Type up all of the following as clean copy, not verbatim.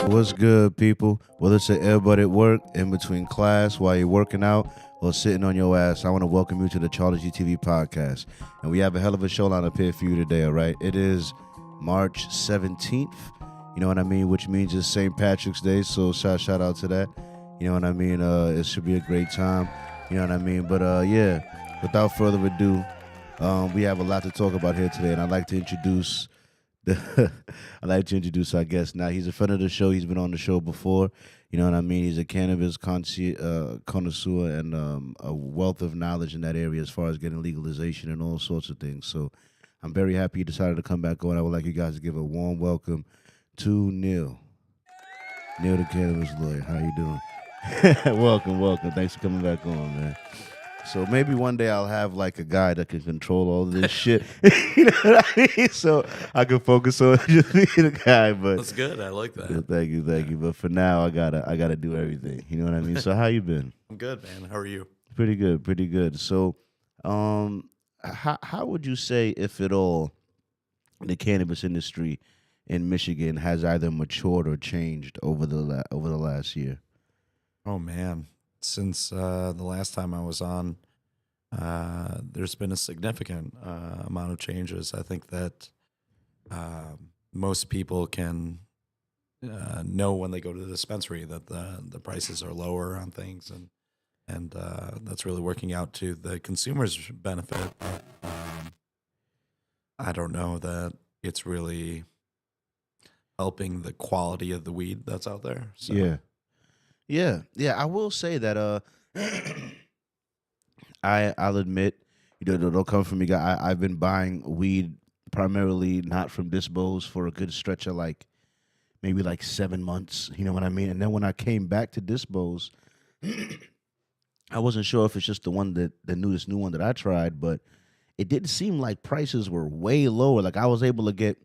What's good, people? Whether it's at everybody at work, in between class, while you're working out, or sitting on your ass, I want to welcome you to the CharlieGtv Podcast. And we have a hell of a show line up here for you today, all right? It is March 17th, you know what I mean? Which means it's St. Patrick's Day, so shout out to that. You know what I mean? It should be a great time, you know what I mean? But yeah, without further ado, we have a lot to talk about here today, and I'd like to introduce our guest. Now, he's a friend of the show. He's been on the show before. You know what I mean? He's a cannabis connoisseur and a wealth of knowledge in that area as far as getting legalization and all sorts of things. So I'm very happy he decided to come back on. I would like you guys to give a warm welcome to Neil The Cannabis Lawyer. How you doing? Welcome. Thanks for coming back on, man. So maybe one day I'll have like a guy that can control all of this shit. You know what I mean? So I can focus on just being a guy. But that's good. I like that. Yeah, thank you. But for now, I gotta do everything. You know what I mean? So how you been? I'm good, man. How are you? Pretty good. So, how would you say, if at all, the cannabis industry in Michigan has either matured or changed over the last year? Oh man. Since the last time I was on, there's been a significant amount of changes. I think that most people can know when they go to the dispensary that the prices are lower on things, and that's really working out to the consumer's benefit. I don't know that it's really helping the quality of the weed that's out there. So. Yeah. I will say that I'll admit, you know, don't come from me, guy. I've been buying weed primarily not from Dispos for a good stretch of maybe 7 months. You know what I mean? And then when I came back to Dispos, I wasn't sure if it's just this new one that I tried, but it didn't seem like prices were way lower. Like I was able to get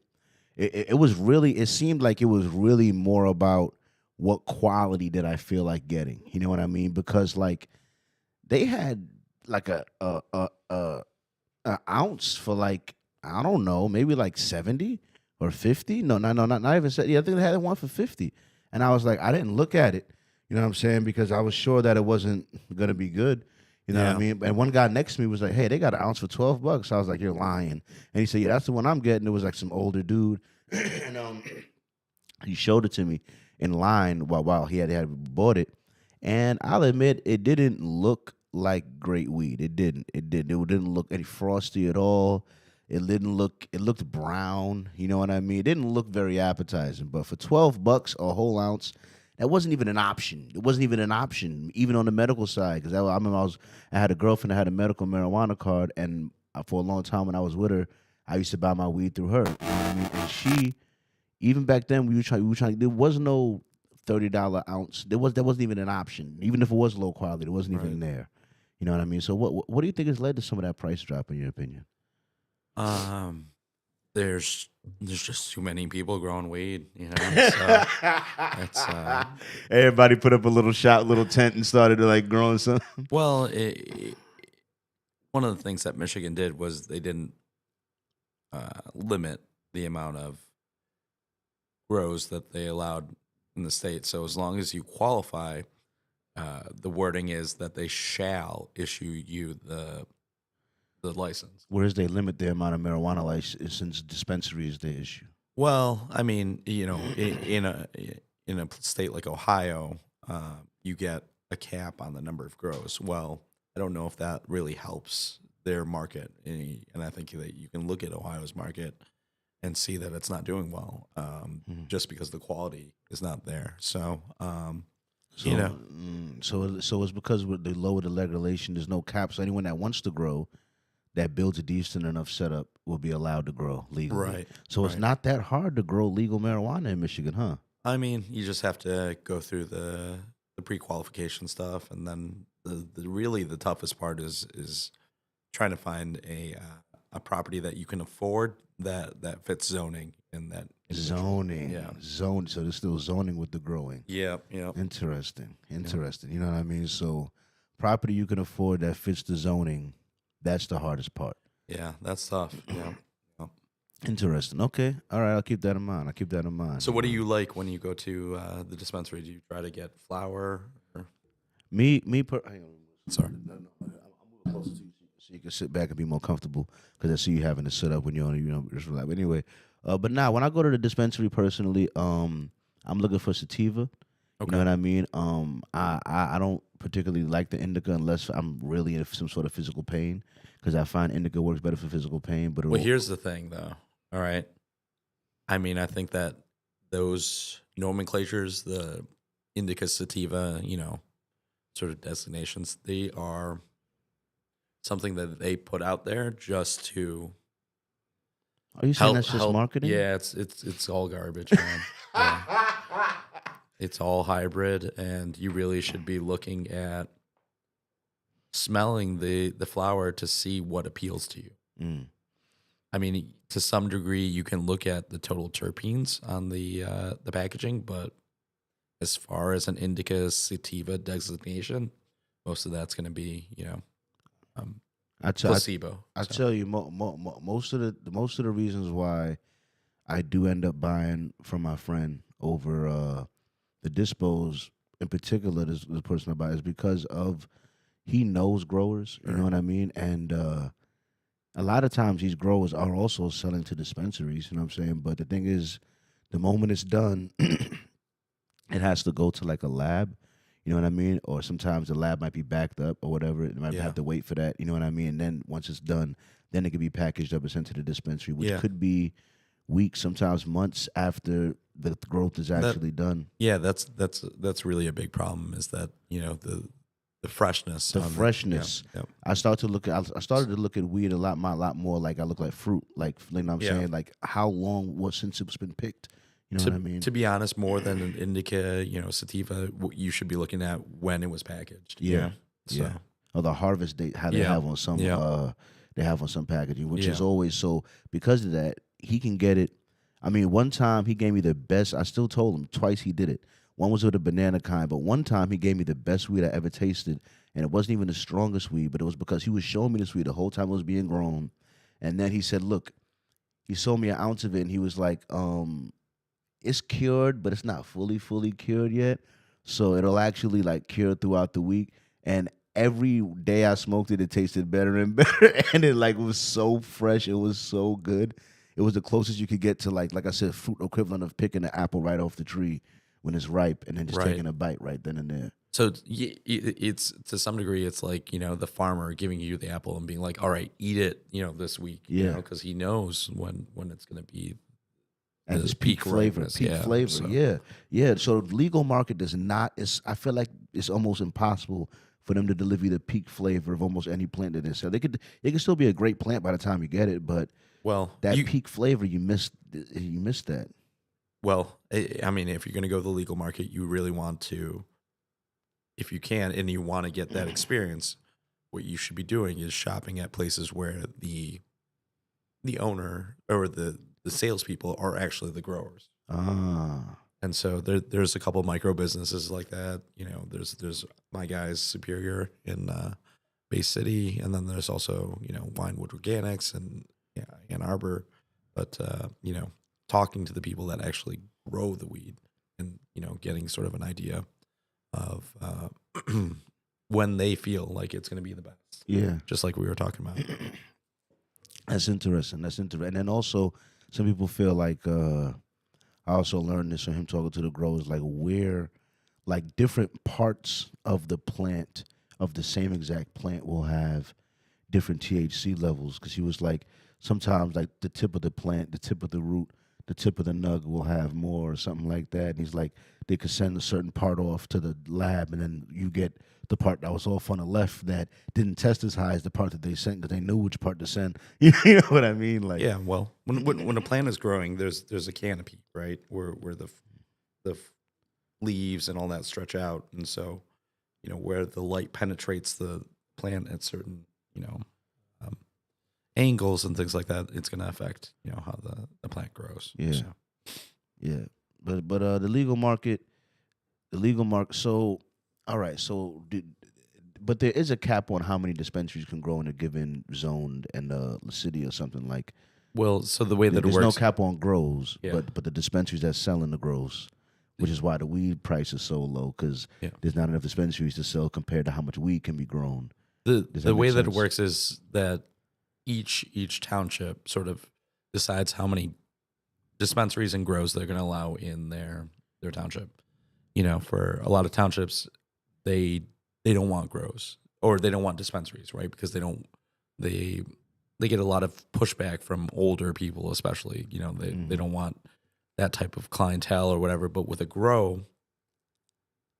it seemed like it was really more about what quality did I feel like getting? You know what I mean? Because they had a ounce for I don't know, maybe 70 or 50. No, not even 70. I think they had one for 50. And I was like, I didn't look at it. You know what I'm saying? Because I was sure that it wasn't gonna be good. You know what I mean? And one guy next to me was like, hey, they got an ounce for $12. I was like, you're lying. And he said, yeah, that's the one I'm getting. It was some older dude. And he showed it to me in line while he had bought it, and I'll admit it didn't look like great weed. It didn't. It didn't look any frosty at all. It didn't look. It looked brown. You know what I mean? It didn't look very appetizing. But for $12, a whole ounce, that wasn't even an option. It wasn't even an option, even on the medical side. Because I remember I had a girlfriend that had a medical marijuana card, and for a long time when I was with her, I used to buy my weed through her. You know what I mean? And she. Even back then, we were trying. There was no $30 ounce. There wasn't even an option. Even if it was low quality, it wasn't even there. You know what I mean? So what do you think has led to some of that price drop, in your opinion? There's just too many people growing weed. You know, so it's everybody put up a little tent, and started to growing some. Well, one of the things that Michigan did was they didn't limit the amount of grows that they allowed in the state. So as long as you qualify, the wording is that they shall issue you the license. Whereas they limit the amount of marijuana license dispensaries they issue. Well, I mean, you know, in a state like Ohio, you get a cap on the number of grows. Well, I don't know if that really helps their market, and I think that you can look at Ohio's market and see that it's not doing well, just because the quality is not there. So, you know. So it's because they lowered the regulation. There's no caps. So anyone that wants to grow, that builds a decent enough setup, will be allowed to grow legally. Right. So it's not that hard to grow legal marijuana in Michigan, huh? I mean, you just have to go through the pre-qualification stuff, and then the toughest part is trying to find a property that you can afford that fits zoning and that zoning. Yeah. So there's still zoning with the growing. Yeah. Interesting. You know what I mean? So property you can afford that fits the zoning, that's the hardest part. Yeah, that's tough. Yeah. Interesting. Okay. All right. I'll keep that in mind. I'll keep that in mind. So what do you like when you go to the dispensary? Do you try to get flower? Or? Hang on. Sorry. No, no, I'm a little closer to you so you can sit back and be more comfortable because I see you having to sit up when you're on, just relax. But anyway, but now when I go to the dispensary personally, I'm looking for sativa. You know what I mean? I don't particularly like the indica unless I'm really in some sort of physical pain because I find indica works better for physical pain. But Well, here's the thing, though. All right. I mean, I think that those nomenclatures, the indica, sativa, sort of designations, they are something that they put out there just to are you saying that's just marketing? Yeah, it's all garbage, man. Yeah. It's all hybrid, and you really should be looking at smelling the flower to see what appeals to you. Mm. I mean, to some degree, you can look at the total terpenes on the packaging, but as far as an indica sativa designation, most of that's going to be placebo. I tell you, most of the reasons why I do end up buying from my friend over the dispos, in particular, the person I buy is because of he knows growers. You know what I mean? And a lot of times these growers are also selling to dispensaries. You know what I'm saying? But the thing is, the moment it's done, it has to go to like a lab. You know what I mean? Or sometimes the lab might be backed up or whatever. It might have to wait for that. You know what I mean? And then once it's done, then it can be packaged up and sent to the dispensary, which could be weeks, sometimes months after the growth is actually done. Yeah, that's really a big problem. Is that the freshness? The freshness. I started to look at weed a lot more like I look like fruit. Like you know what I'm saying? Like how long was since it's been picked? You know what I mean? To be honest, more than an indica, sativa, you should be looking at when it was packaged. Yeah. So. Or the harvest date, how they have on some they have on some packaging, which is always so. Because of that, he can get it. I mean, one time he gave me the best. I still told him twice he did it. One was with a banana kind, but one time he gave me the best weed I ever tasted, and it wasn't even the strongest weed, but it was because he was showing me this weed the whole time it was being grown, and then he said, "Look," he sold me an ounce of it, and he was like, "It's cured, but it's not fully cured yet, so it'll actually like cure throughout the week." And every day I smoked it, it tasted better and better, and it like was so fresh. It was so good. It was the closest you could get to like I said, fruit equivalent of picking an apple right off the tree when it's ripe, and then just taking a bite right then and there. So it's to some degree, it's like the farmer giving you the apple and being like, "All right, eat it," this week, because he knows when it's going to be at its peak flavor. Yeah. So the legal market does not. I feel like it's almost impossible for them to deliver you the peak flavor of almost any plant that they sell. It could still be a great plant by the time you get it, but peak flavor you missed that. Well, I mean, if you're going to go the legal market, you really want to, if you can, and you want to get that experience, what you should be doing is shopping at places where the owner or the salespeople are actually the growers. And so there's a couple of micro businesses like that. There's my guys Superior in Bay City, and then there's also Winewood Organics and Ann Arbor. But talking to the people that actually grow the weed and getting sort of an idea of when they feel like it's going to be the best. Yeah, just like we were talking about. That's interesting. And then also some people feel like I also learned this from him talking to the growers, like where like different parts of the plant of the same exact plant will have different THC levels, because he was like sometimes like the tip of the plant, the tip of the root, the tip of the nug will have more or something like that. And he's like, they could send a certain part off to the lab, and then you get the part that was off on the left that didn't test as high as the part that they sent, because they knew which part to send. You know what I mean? Like, yeah. Well, when a plant is growing, there's a canopy, right, where the leaves and all that stretch out, and so where the light penetrates the plant at certain angles and things like that, it's going to affect how the plant grows. Yeah, so. Yeah. But the legal market. So, all right. So, but there is a cap on how many dispensaries can grow in a given zone and city or something like. Well, so the way that it There's no works, cap on grows, Yeah. but the dispensaries that's selling the grows, which is why the weed price is so low because Yeah. there's not enough dispensaries to sell compared to how much weed can be grown. Does that the make way that it sense? works is that each township sort of decides how many dispensaries and grows they're going to allow in their township. You know, for a lot of townships, they don't want grows or they don't want dispensaries, right? Because they get a lot of pushback from older people, especially. You know, they don't want that type of clientele or whatever. But with a grow,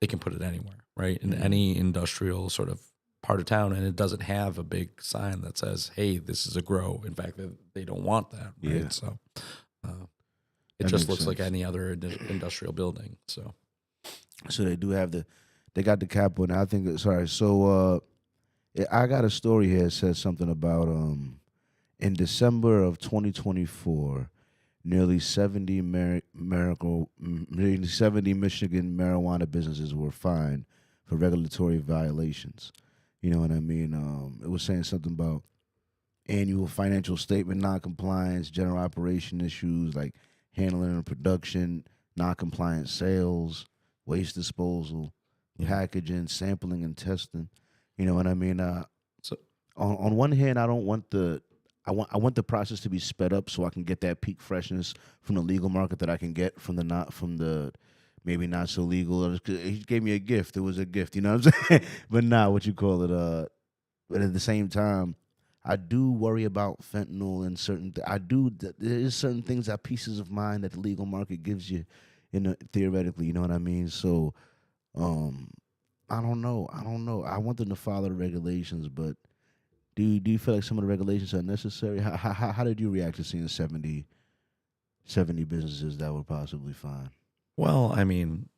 they can put it anywhere, right? In any industrial sort of part of town, and it doesn't have a big sign that says, "Hey, this is a grow." In fact, they don't want that, right? Yeah. So it That just makes looks like sense. any other industrial building. So So they do have they got the cap on it. I think, sorry. So I got a story here that says something about in December of 2024, nearly 70 nearly 70 Michigan marijuana businesses were fined for regulatory violations. You know what I mean? It was saying something about annual financial statement noncompliance, general operation issues like handling and production, noncompliant sales, waste disposal, packaging, sampling, and testing. You know what I mean? So On one hand, I don't want I want the process to be sped up so I can get that peak freshness from the legal market that I can get from the maybe not so legal. He gave me a gift. It was a gift, you know what I'm saying? But not what you call it. But at the same time, I do worry about fentanyl and certain. There is certain things that pieces of mind that the legal market gives you, theoretically. You know what I mean? So, I don't know. I want them to follow the regulations, but do you feel like some of the regulations are necessary? How did you react to seeing 70 businesses that were possibly fined? well, I mean,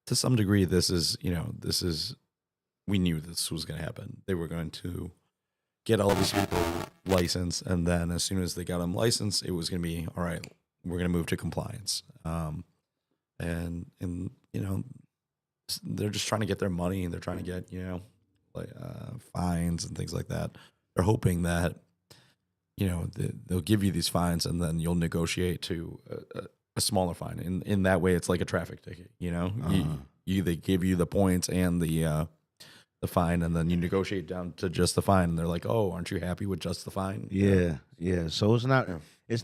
to some degree, this is we knew this was going to happen. They were going to get all these people licensed, and then as soon as they got them licensed, it was going to be all right. We're going to move to compliance, and they're just trying to get their money, and they're trying to get like fines and things like that. They're hoping that they'll give you these fines, and then you'll negotiate to a smaller fine. In that way, it's like a traffic ticket. They give you the points and the fine, and then you negotiate down to just the fine. And they're like, "Oh, aren't you happy with just the fine?" Yeah. So it's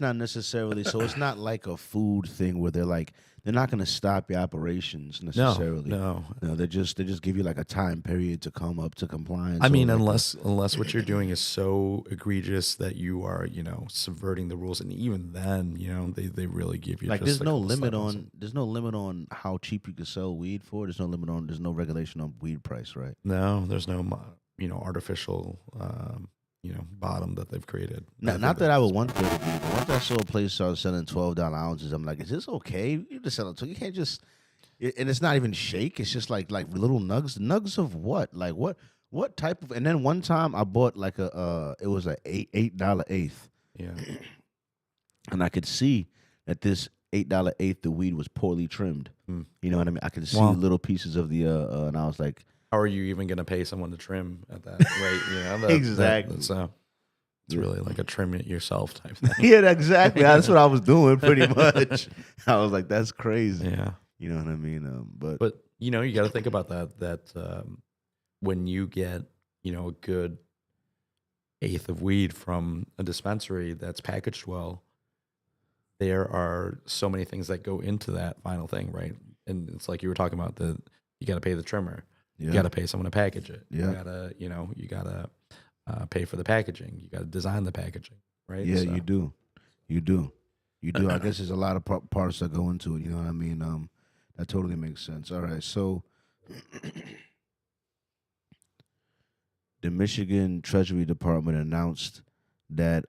not necessarily. So it's not like a food thing where they're not going to stop your operations necessarily. No. They just give you like a time period to come up to compliance. I mean, or unless what you're doing is so egregious that you are, subverting the rules, and even then, they really give you like just there's no limit on. there's no limit on how cheap you can sell weed for. There's no regulation on weed price, right? No, there's no artificial bottom that they've created. Not that I would want there to be, but once I saw a place start selling $12 ounces, I'm like, is this okay? You just sell it, so you can't just. And it's not even shake. It's just like little nugs. Nugs of what? Like what type of? And then one time I bought like it was a $8 eighth, Yeah. and I could see that this $8 eighth, the weed was poorly trimmed. You know what I mean? I could see Wow. little pieces of the and I was like, How are you even going to pay someone to trim at that rate? Exactly. So it's really like a trim it yourself type thing. yeah, exactly. That's what I was doing pretty much. I was like, that's crazy. Yeah. You know what I mean? But you got to think about that when you get, a good eighth of weed from a dispensary that's packaged well, there are so many things that go into that final thing, right? And it's like you were talking about, you got to pay the trimmer. yeah. You got to pay someone to package it. Yeah. You gotta pay for the packaging. You got to design the packaging, right? Yeah, So- you do. I guess there's a lot of parts that go into it. You know what I mean? That totally makes sense. All right, so the Michigan Treasury Department announced that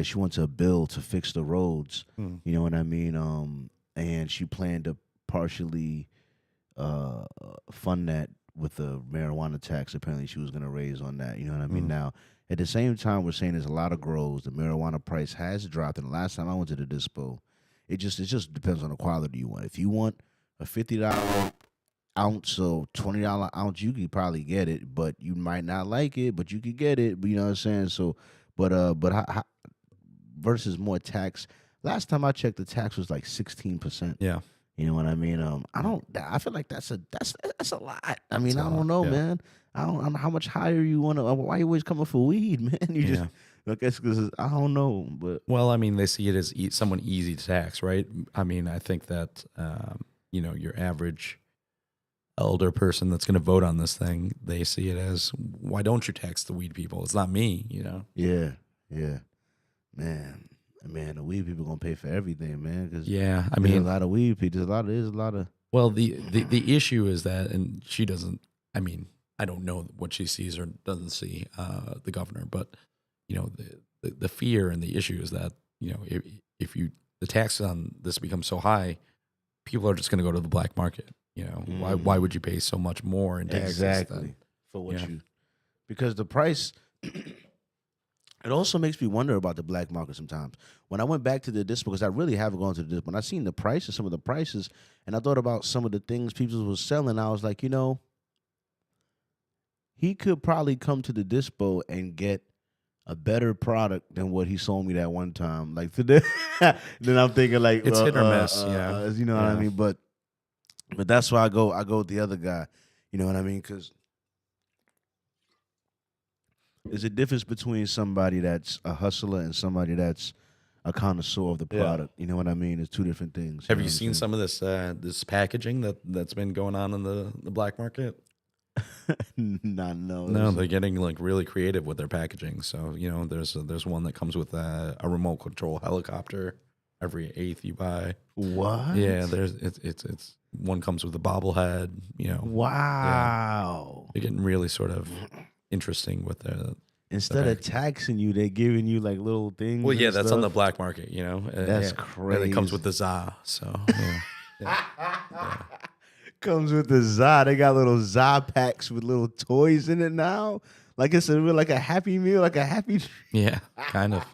she wants a bill to fix the roads. Hmm. You know what I mean? And she planned to partially fund that with the marijuana tax. Apparently, she was going to raise on that. You know what I mean? Now, at the same time, we're saying there's a lot of grows. The marijuana price has dropped. And the last time I went to the dispo, it just depends on the quality you want. If you want a $50 ounce or $20 ounce, you could probably get it, but you might not like it, but you could get it. You know what I'm saying? So, But versus more tax. Last time I checked, the tax was like 16%. Yeah. You know what I mean? I feel like that's a lot. I mean, I don't know, yeah. man. I don't know how much higher you want to. Why you always coming for weed, man? You just, Yeah. I guess because I don't know, but Well, I mean, they see it as someone easy to tax, right? I mean, I think that your average elder person that's going to vote on this thing, they see it as, why don't you tax the weed people? It's not me, yeah, man, the weed people gonna pay for everything, man. Cause Yeah, I there's mean, a lot of weed people. There's a lot of. well, the issue is that, and she doesn't. I mean, I don't know what she sees or doesn't see, the governor, but the fear and the issue is that if the tax on this becomes so high, people are just going to go to the black market. Why would you pay so much more in taxes? Exactly for what you, because the price. It also makes me wonder about the black market sometimes. When I went back to the disc, because I really haven't gone to the disc, when I seen the prices, some of the prices, and I thought about some of the things people was selling, I was like, he could probably come to the dispo and get a better product than what he sold me that one time. Like today, then I'm thinking like It's hit or miss, you know what I mean. But that's why I go with the other guy. You know what I mean? Because there's a difference between somebody that's a hustler and somebody that's a connoisseur of the product. You know what I mean? It's two different things. Have you seen some of this packaging that's been going on in the black market? No. No, they're getting like really creative with their packaging. So there's one that comes with a remote control helicopter every eighth you buy. What? Yeah, it's one comes with a bobblehead. Wow. They're getting really sort of interesting with the. Instead of taxing you, they're giving you like little things. Well, yeah, that's stuff. on the black market. That's crazy. And it comes with the za. So comes with the za. They got little za packs with little toys in it now. Like it's like a happy meal, like a happy. Yeah, kind of.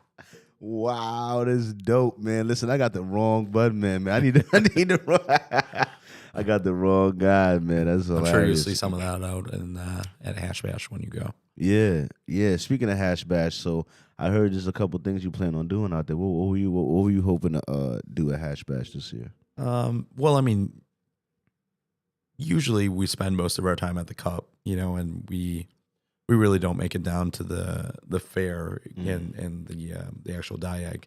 Wow, that's dope, man. Listen, I got the wrong bud, man. I need the wrong. I got the wrong guy, man. That's hilarious. I'm sure you'll see some of that out at Hash Bash when you go. Yeah. Speaking of Hash Bash, so I heard there's a couple things you plan on doing out there. What were you hoping to do at Hash Bash this year? Well, I mean, usually we spend most of our time at the Cup, and we really don't make it down to the fair and the actual diag.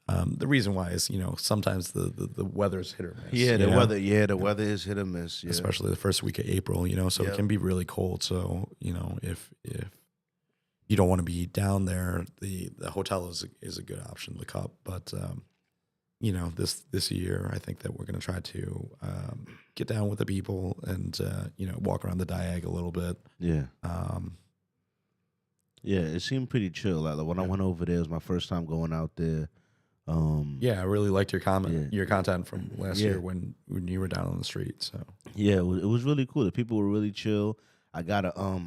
The reason why is sometimes the weather's hit or miss. Yeah, the weather is hit or miss. Yeah. Especially the first week of April. So it can be really cold. So if you don't want to be down there, the hotel is a good option. The Cup, but this year I think that we're going to try to get down with the people and walk around the diag a little bit. Yeah. Yeah, it seemed pretty chill. Like when I went over there, it was my first time going out there. I really liked your content from last year when you were down on the street. So yeah, it was really cool. The people were really chill. I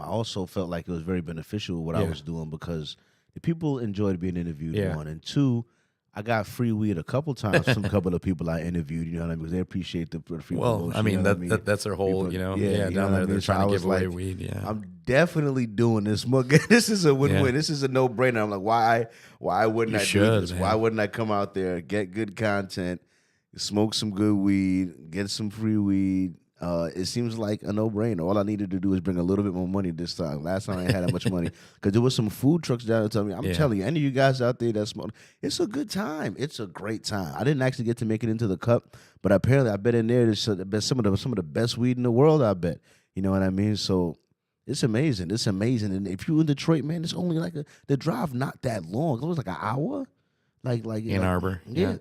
also felt like it was very beneficial what I was doing because the people enjoyed being interviewed. One and two, I got free weed a couple times from a couple of people I interviewed. You know what I mean? Because they appreciate the free. Well, I mean that's their whole. People, down there they're trying to give away weed. Yeah, I'm definitely doing this. This is a win-win. Yeah. This is a no-brainer. I'm like, why wouldn't I do this? Man. Why wouldn't I come out there, get good content, smoke some good weed, get some free weed? It seems like a no-brainer. All I needed to do is bring a little bit more money this time. Last time I ain't had that much money because there was some food trucks down there telling me. I'm telling you, any of you guys out there that smoke, it's a good time. It's a great time. I didn't actually get to make it into the Cup, but apparently I bet in there there's some of the best weed in the world. I bet. You know what I mean? So it's amazing. It's amazing. And if you're in Detroit, man, it's only like the drive not that long. It was like an hour. Like Ann Arbor. Yeah.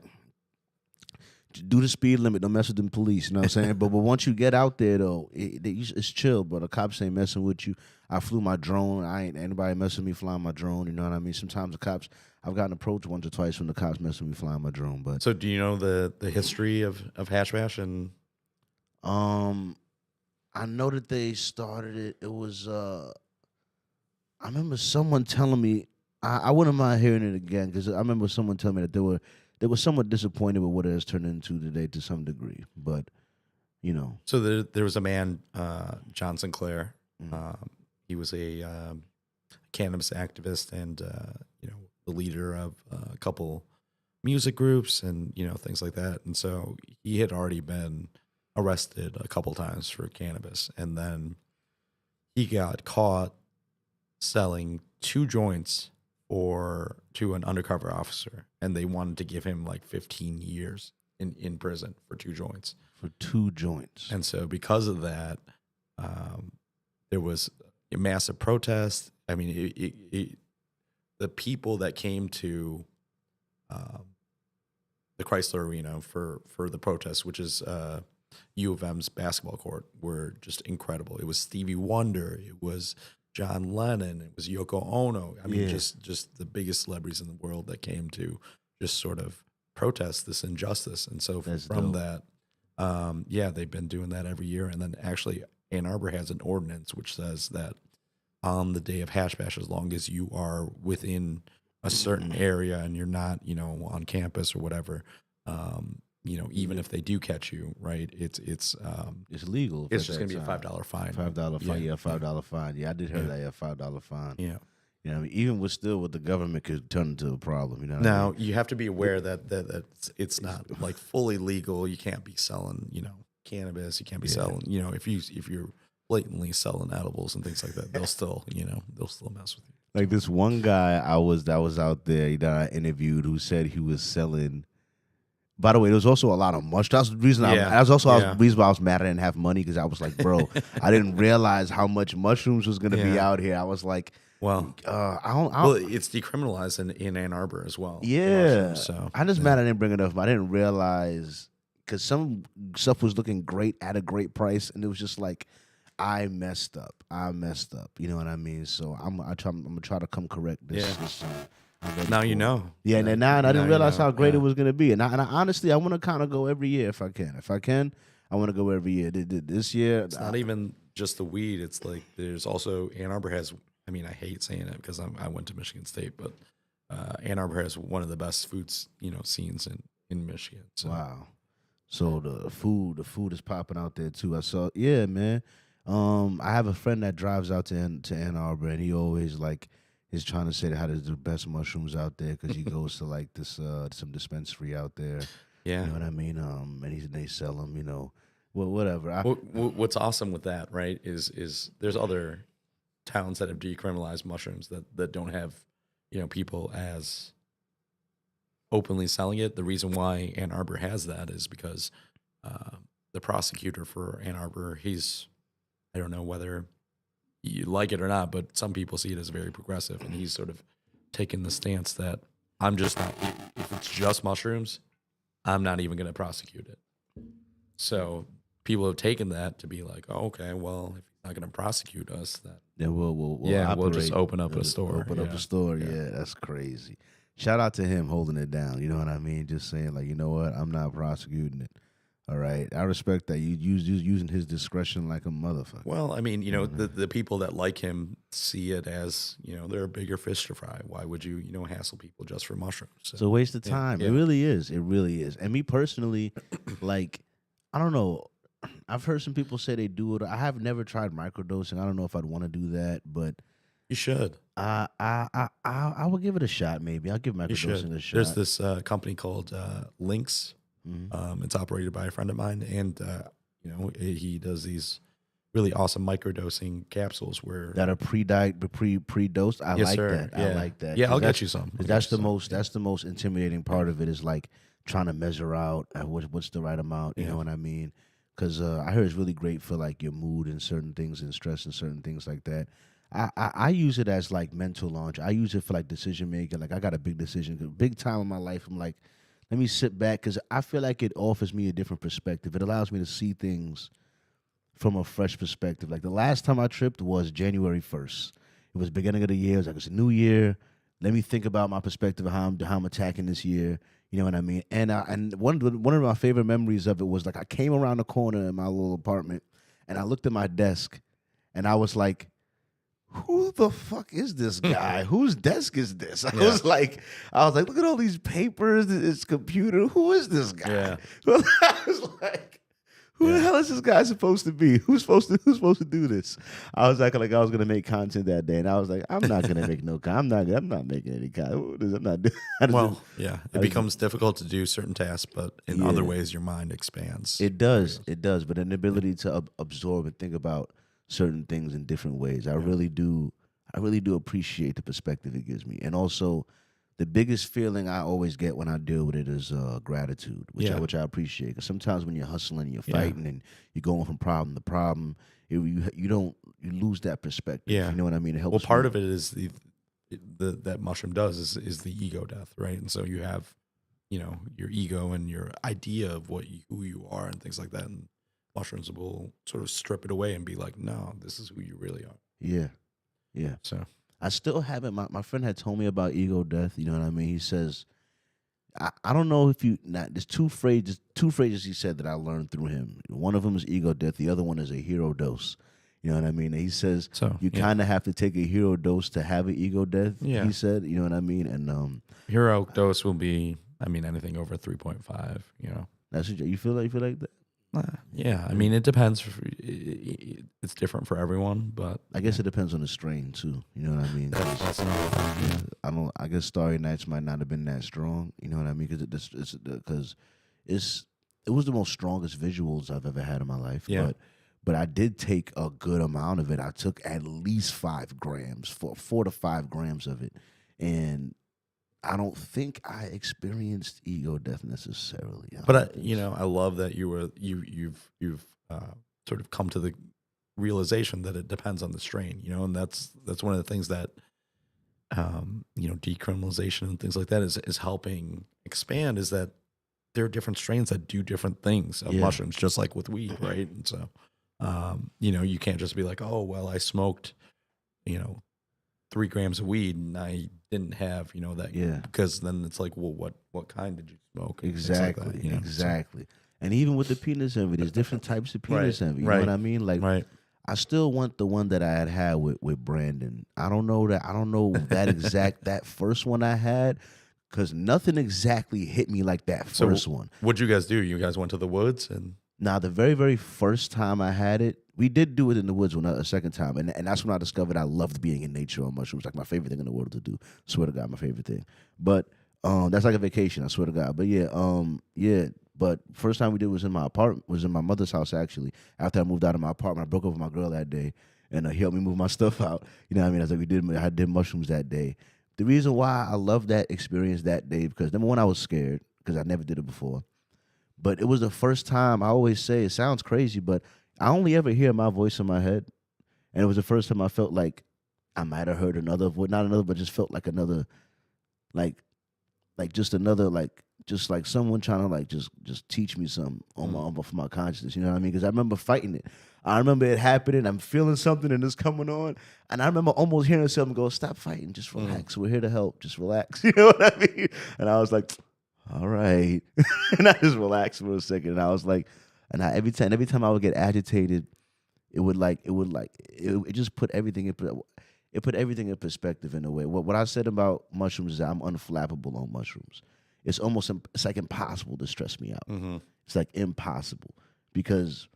Do the speed limit. Don't mess with them police. You know what I'm saying? but once you get out there, though, it's chill. But the cops ain't messing with you. I flew my drone. I ain't anybody messing with me flying my drone. You know what I mean? Sometimes the cops, I've gotten approached once or twice from the cops messing with me flying my drone. But so, do you know the history of Hash Bash? And I know that they started it. It was I remember someone telling me. I wouldn't mind hearing it again because I remember someone telling me that they were somewhat disappointed with what it has turned into today to some degree, but So there was a man, John Sinclair. He was a cannabis activist and the leader of a couple music groups and, things like that. And so he had already been arrested a couple times for cannabis. And then he got caught selling 2 joints to an undercover officer. And they wanted to give him like 15 years in prison for 2 joints. For 2 joints. And so because of that, there was a massive protest. I mean, the people that came to the Chrysler Arena for the protest, which is U of M's basketball court, were just incredible. It was Stevie Wonder. It was John Lennon. It was Yoko Ono. I mean, just the biggest celebrities in the world that came to just sort of protest this injustice. And so from that, they've been doing that every year. And then actually Ann Arbor has an ordinance which says that on the day of Hash Bash, as long as you are within a certain area and you're not, on campus or whatever, even if they do catch you, right, it's legal. It's just going to be a $5 fine. $5 fine, $5 fine. Yeah, I did hear that, $5 fine. Yeah. You know, I mean, even with the government could turn into a problem. You know. Now you have to be aware that it's not like fully legal. You can't be selling, cannabis. You can't be selling, if you're blatantly selling edibles and things like that, they'll still mess with you. Like this one guy that was out there that I interviewed who said he was selling. By the way, there was also a lot of mushrooms. That's the reason the reason why I was mad I didn't have money, because I was like, bro, I didn't realize how much mushrooms was going to be out here. I was like, well, well, it's decriminalized in Ann Arbor as well. Yeah. So I'm just mad I didn't bring it up. I didn't realize, because some stuff was looking great at a great price, and it was just like, I messed up. You know what I mean? So I'm gonna try to come correct this. Now you know. Yeah, and I didn't realize how great it was gonna be. And I honestly, I want to kind of go every year if I can. If I can, I want to go every year. This year, it's not even just the weed. It's like there's also Ann Arbor has. I mean, I hate saying it because I went to Michigan State, but Ann Arbor has one of the best foods scenes in Michigan. So. Wow. So the food is popping out there too. I saw, man. I have a friend that drives out to Ann Arbor, and he always is trying to say how there's the best mushrooms out there, because he goes to like this some dispensary out there. Yeah, you know what I mean. And they sell them. Whatever. What's awesome with that, right, is there's other towns that have decriminalized mushrooms that don't have people as openly selling it. The reason why Ann Arbor has that is because the prosecutor for Ann Arbor, I don't know whether you like it or not, but some people see it as very progressive, and he's sort of taken the stance that I'm just not, if it's just mushrooms, I'm not even going to prosecute it. So people have taken that to be like, oh, okay, well, if he's not going to prosecute us, then we'll just open up a store. Open up a store. Yeah, that's crazy. Shout out to him holding it down. You know what I mean? Just saying, like, you know what? I'm not prosecuting it. All right, I respect that. You using his discretion like a motherfucker. Well, I mean, the people that like him see it as, they're a bigger fish to fry. Why would you, hassle people just for mushrooms? So, it's a waste of time. Yeah. It really is. It really is. And me personally, like, I don't know. I've heard some people say they do it. I have never tried microdosing. I don't know if I'd want to do that, but you should. I will give it a shot. Maybe I'll give microdosing a shot. There's this company called Lynx. Mm-hmm. It's operated by a friend of mine, and he does these really awesome microdosing capsules that are pre-dosed. I like that. Yeah. I like that. Yeah, I'll get you some. That's the most intimidating part of it, is like trying to measure out what's the right amount. You know what I mean? Because I heard it's really great for like your mood and certain things and stress and certain things like that. I use it as like mental launch. I use it for like decision making. Like I got a big time in my life. I'm like, let me sit back, because I feel like it offers me a different perspective. It allows me to see things from a fresh perspective. Like the last time I tripped was January 1st. It was beginning of the year. It was like, it's a new year. Let me think about my perspective of how I'm attacking this year. You know what I mean? And one of my favorite memories of it was like I came around the corner in my little apartment, and I looked at my desk, and I was like, who the fuck is this guy? Whose desk is this? I was like, look at all these papers, this computer. Who is this guy? Yeah. I was like, Who the hell is this guy supposed to be? Who's supposed to do this? I was acting like I was gonna make content that day, and I was like, I'm not gonna make no. I'm not making any content. I'm not doing. Well, yeah, it becomes difficult to do certain tasks, but in other ways, your mind expands. It does. But an ability to absorb and think about certain things in different ways. I really do appreciate the perspective it gives me, and also the biggest feeling I always get when I deal with it is gratitude, which I appreciate. Because sometimes when you're hustling, you're fighting, and you're going from problem to problem, you lose that perspective. Yeah, you know what I mean. It helps. Well, part of it is that mushroom does is the ego death, right? And so you have, your ego and your idea of who you are and things like that, and mushrooms will sort of strip it away and be like, no, this is who you really are. Yeah. So. I still haven't. My friend had told me about ego death. You know what I mean? He says, I don't know if there's two phrases he said that I learned through him. One of them is ego death. The other one is a hero dose. You know what I mean? And he says you kind of have to take a hero dose to have an ego death. Yeah. He said, you know what I mean? And hero dose will be, anything over 3.5. That's what you feel like that. Yeah, it depends. It's different for everyone, but I guess it depends on the strain too. You know what I mean? That's another thing. Yeah. I guess Starry Nights might not have been that strong. You know what I mean? Because it was the most strongest visuals I've ever had in my life. Yeah. But I did take a good amount of it. I took at least 5 grams, 4 to 5 grams of it, and I don't think I experienced ego death necessarily. But I love that you've sort of come to the realization that it depends on the strain, and that's one of the things that decriminalization and things like that is helping expand, is that there are different strains that do different things of mushrooms, just like with weed, right? And so you can't just be like, oh well, I smoked 3 grams of weed and I didn't have, that, because then it's like, well, what kind did you smoke? Exactly, like that, exactly. And even with the penis envy, there's different types of penis envy. You know what I mean? Like, I still want the one that I had with Brandon. I don't know that exact that first one I had, because nothing exactly hit me like that first one. What'd you guys do? You guys went to the woods and. Now, the very, very first time I had it, we did do it in the woods a second time, and that's when I discovered I loved being in nature on mushrooms. Like my favorite thing in the world to do. Swear to God, my favorite thing. But that's like a vacation. I swear to God. But But first time we did was in my apartment. Was in my mother's house actually. After I moved out of my apartment, I broke up with my girl that day, and he helped me move my stuff out. You know what I mean? I was like, I did mushrooms that day. The reason why I loved that experience that day, because number one, I was scared because I never did it before. But it was the first time. I always say it sounds crazy, but I only ever hear my voice in my head, and it was the first time I felt like I might have heard another voice, not another, but just felt like another, like just another, just like someone trying to like just teach me something for my consciousness. You know what I mean? Because I remember fighting it. I remember it happening. I'm feeling something and it's coming on, and I remember almost hearing something go, "Stop fighting, just relax. We're here to help. Just relax." You know what I mean? And I was like, all right. And I just relaxed for a second. And I was like, every time I would get agitated, it just put everything in perspective in a way. What I said about mushrooms is that I'm unflappable on mushrooms. It's like impossible to stress me out. Mm-hmm. It's like impossible, because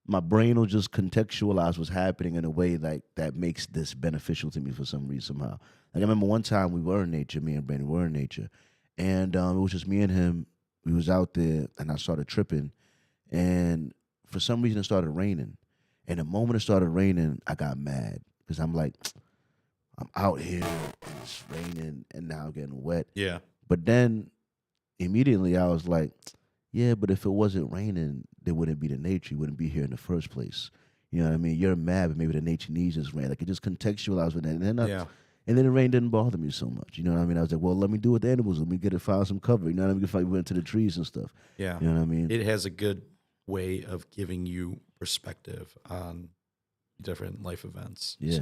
my brain will just contextualize what's happening in a way like that makes this beneficial to me for some reason somehow. Like I remember one time we were in nature, me and Brandon were in nature. And it was just me and him. We was out there, and I started tripping. And for some reason, it started raining. And the moment it started raining, I got mad, because I'm like, I'm out here, and it's raining, and now I'm getting wet. Yeah. But then, immediately, I was like, yeah, but if it wasn't raining, there wouldn't be the nature. You wouldn't be here in the first place. You know what I mean? You're mad, but maybe the nature needs this rain. Like, it just contextualized with that. And then the rain didn't bother me so much. You know what I mean? I was like, well, let me do it with the animals. Let me find some cover. You know what I mean? If I went to the trees and stuff. Yeah. You know what I mean? It has a good way of giving you perspective on different life events. Yeah.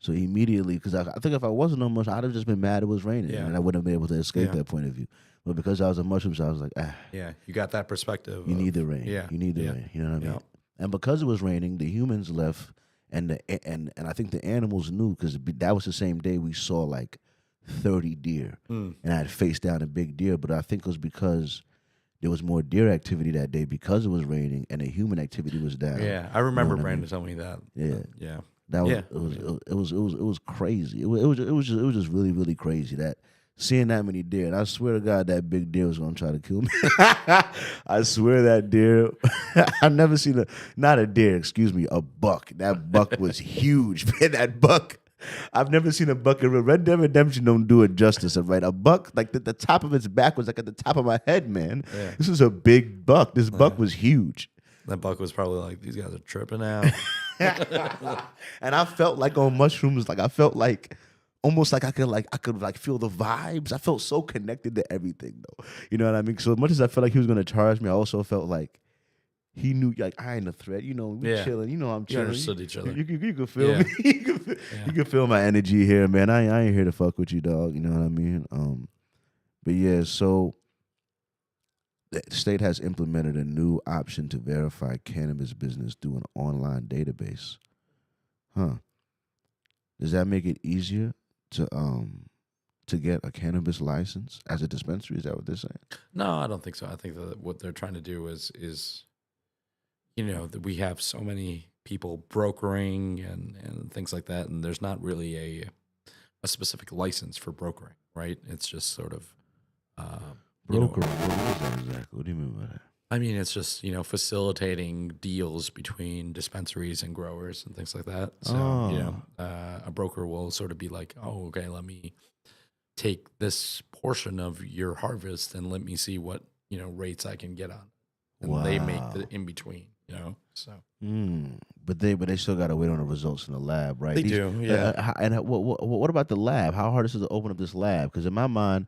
So immediately, because I think if I wasn't on mushrooms, I'd have just been mad it was raining. And I wouldn't have been able to escape that point of view. But because I was on mushrooms, I was like, Yeah, you got that perspective. You need the rain. Yeah. You need the rain. You know what I mean? And because it was raining, the humans left. And I think the animals knew, because that was the same day we saw like 30 deer. And I had faced down a big deer. But I think it was because there was more deer activity that day because it was raining and the human activity was down. Yeah, I remember what I Brandon mean? telling me that. Yeah. Yeah. That was Yeah. it was crazy. It was just really really crazy that seeing that many deer. And I swear to God that big deer was gonna try to kill me. I swear that deer. I've never seen not a deer. Excuse me, a buck. That buck was huge, man. That buck. I've never seen a buck. Red Dead Redemption don't do it justice, right? A buck, like the top of its back was like at the top of my head, man. Yeah. This was a big buck. This buck was huge. That buck was probably like, these guys are tripping out. And I felt like on mushrooms, like I felt like almost like I could feel the vibes. I felt so connected to everything though. You know what I mean? So as much as I felt like he was gonna charge me, I also felt like he knew like I ain't a threat. You know, we chilling. You know I'm chilling. You understood each other. You can feel me. You can feel my energy here, man. I ain't here to fuck with you, dog. You know what I mean? But yeah, so the state has implemented a new option to verify cannabis business through an online database. Huh. Does that make it easier to get a cannabis license as a dispensary? Is that what they're saying? No, I don't think so. I think that what they're trying to do is you know, that we have so many people brokering and things like that, and there's not really a specific license for brokering, right? It's just sort of Broker. What is that exactly? What do you mean by that? I mean, it's just, you know, facilitating deals between dispensaries and growers and things like that. So, you know, a broker will sort of be like, oh, okay, let me take this portion of your harvest and let me see what, you know, rates I can get on. And they make the in between, you know, so. But they still got to wait on the results in the lab, right? They do, yeah. And what about the lab? How hard is it to open up this lab? Because in my mind,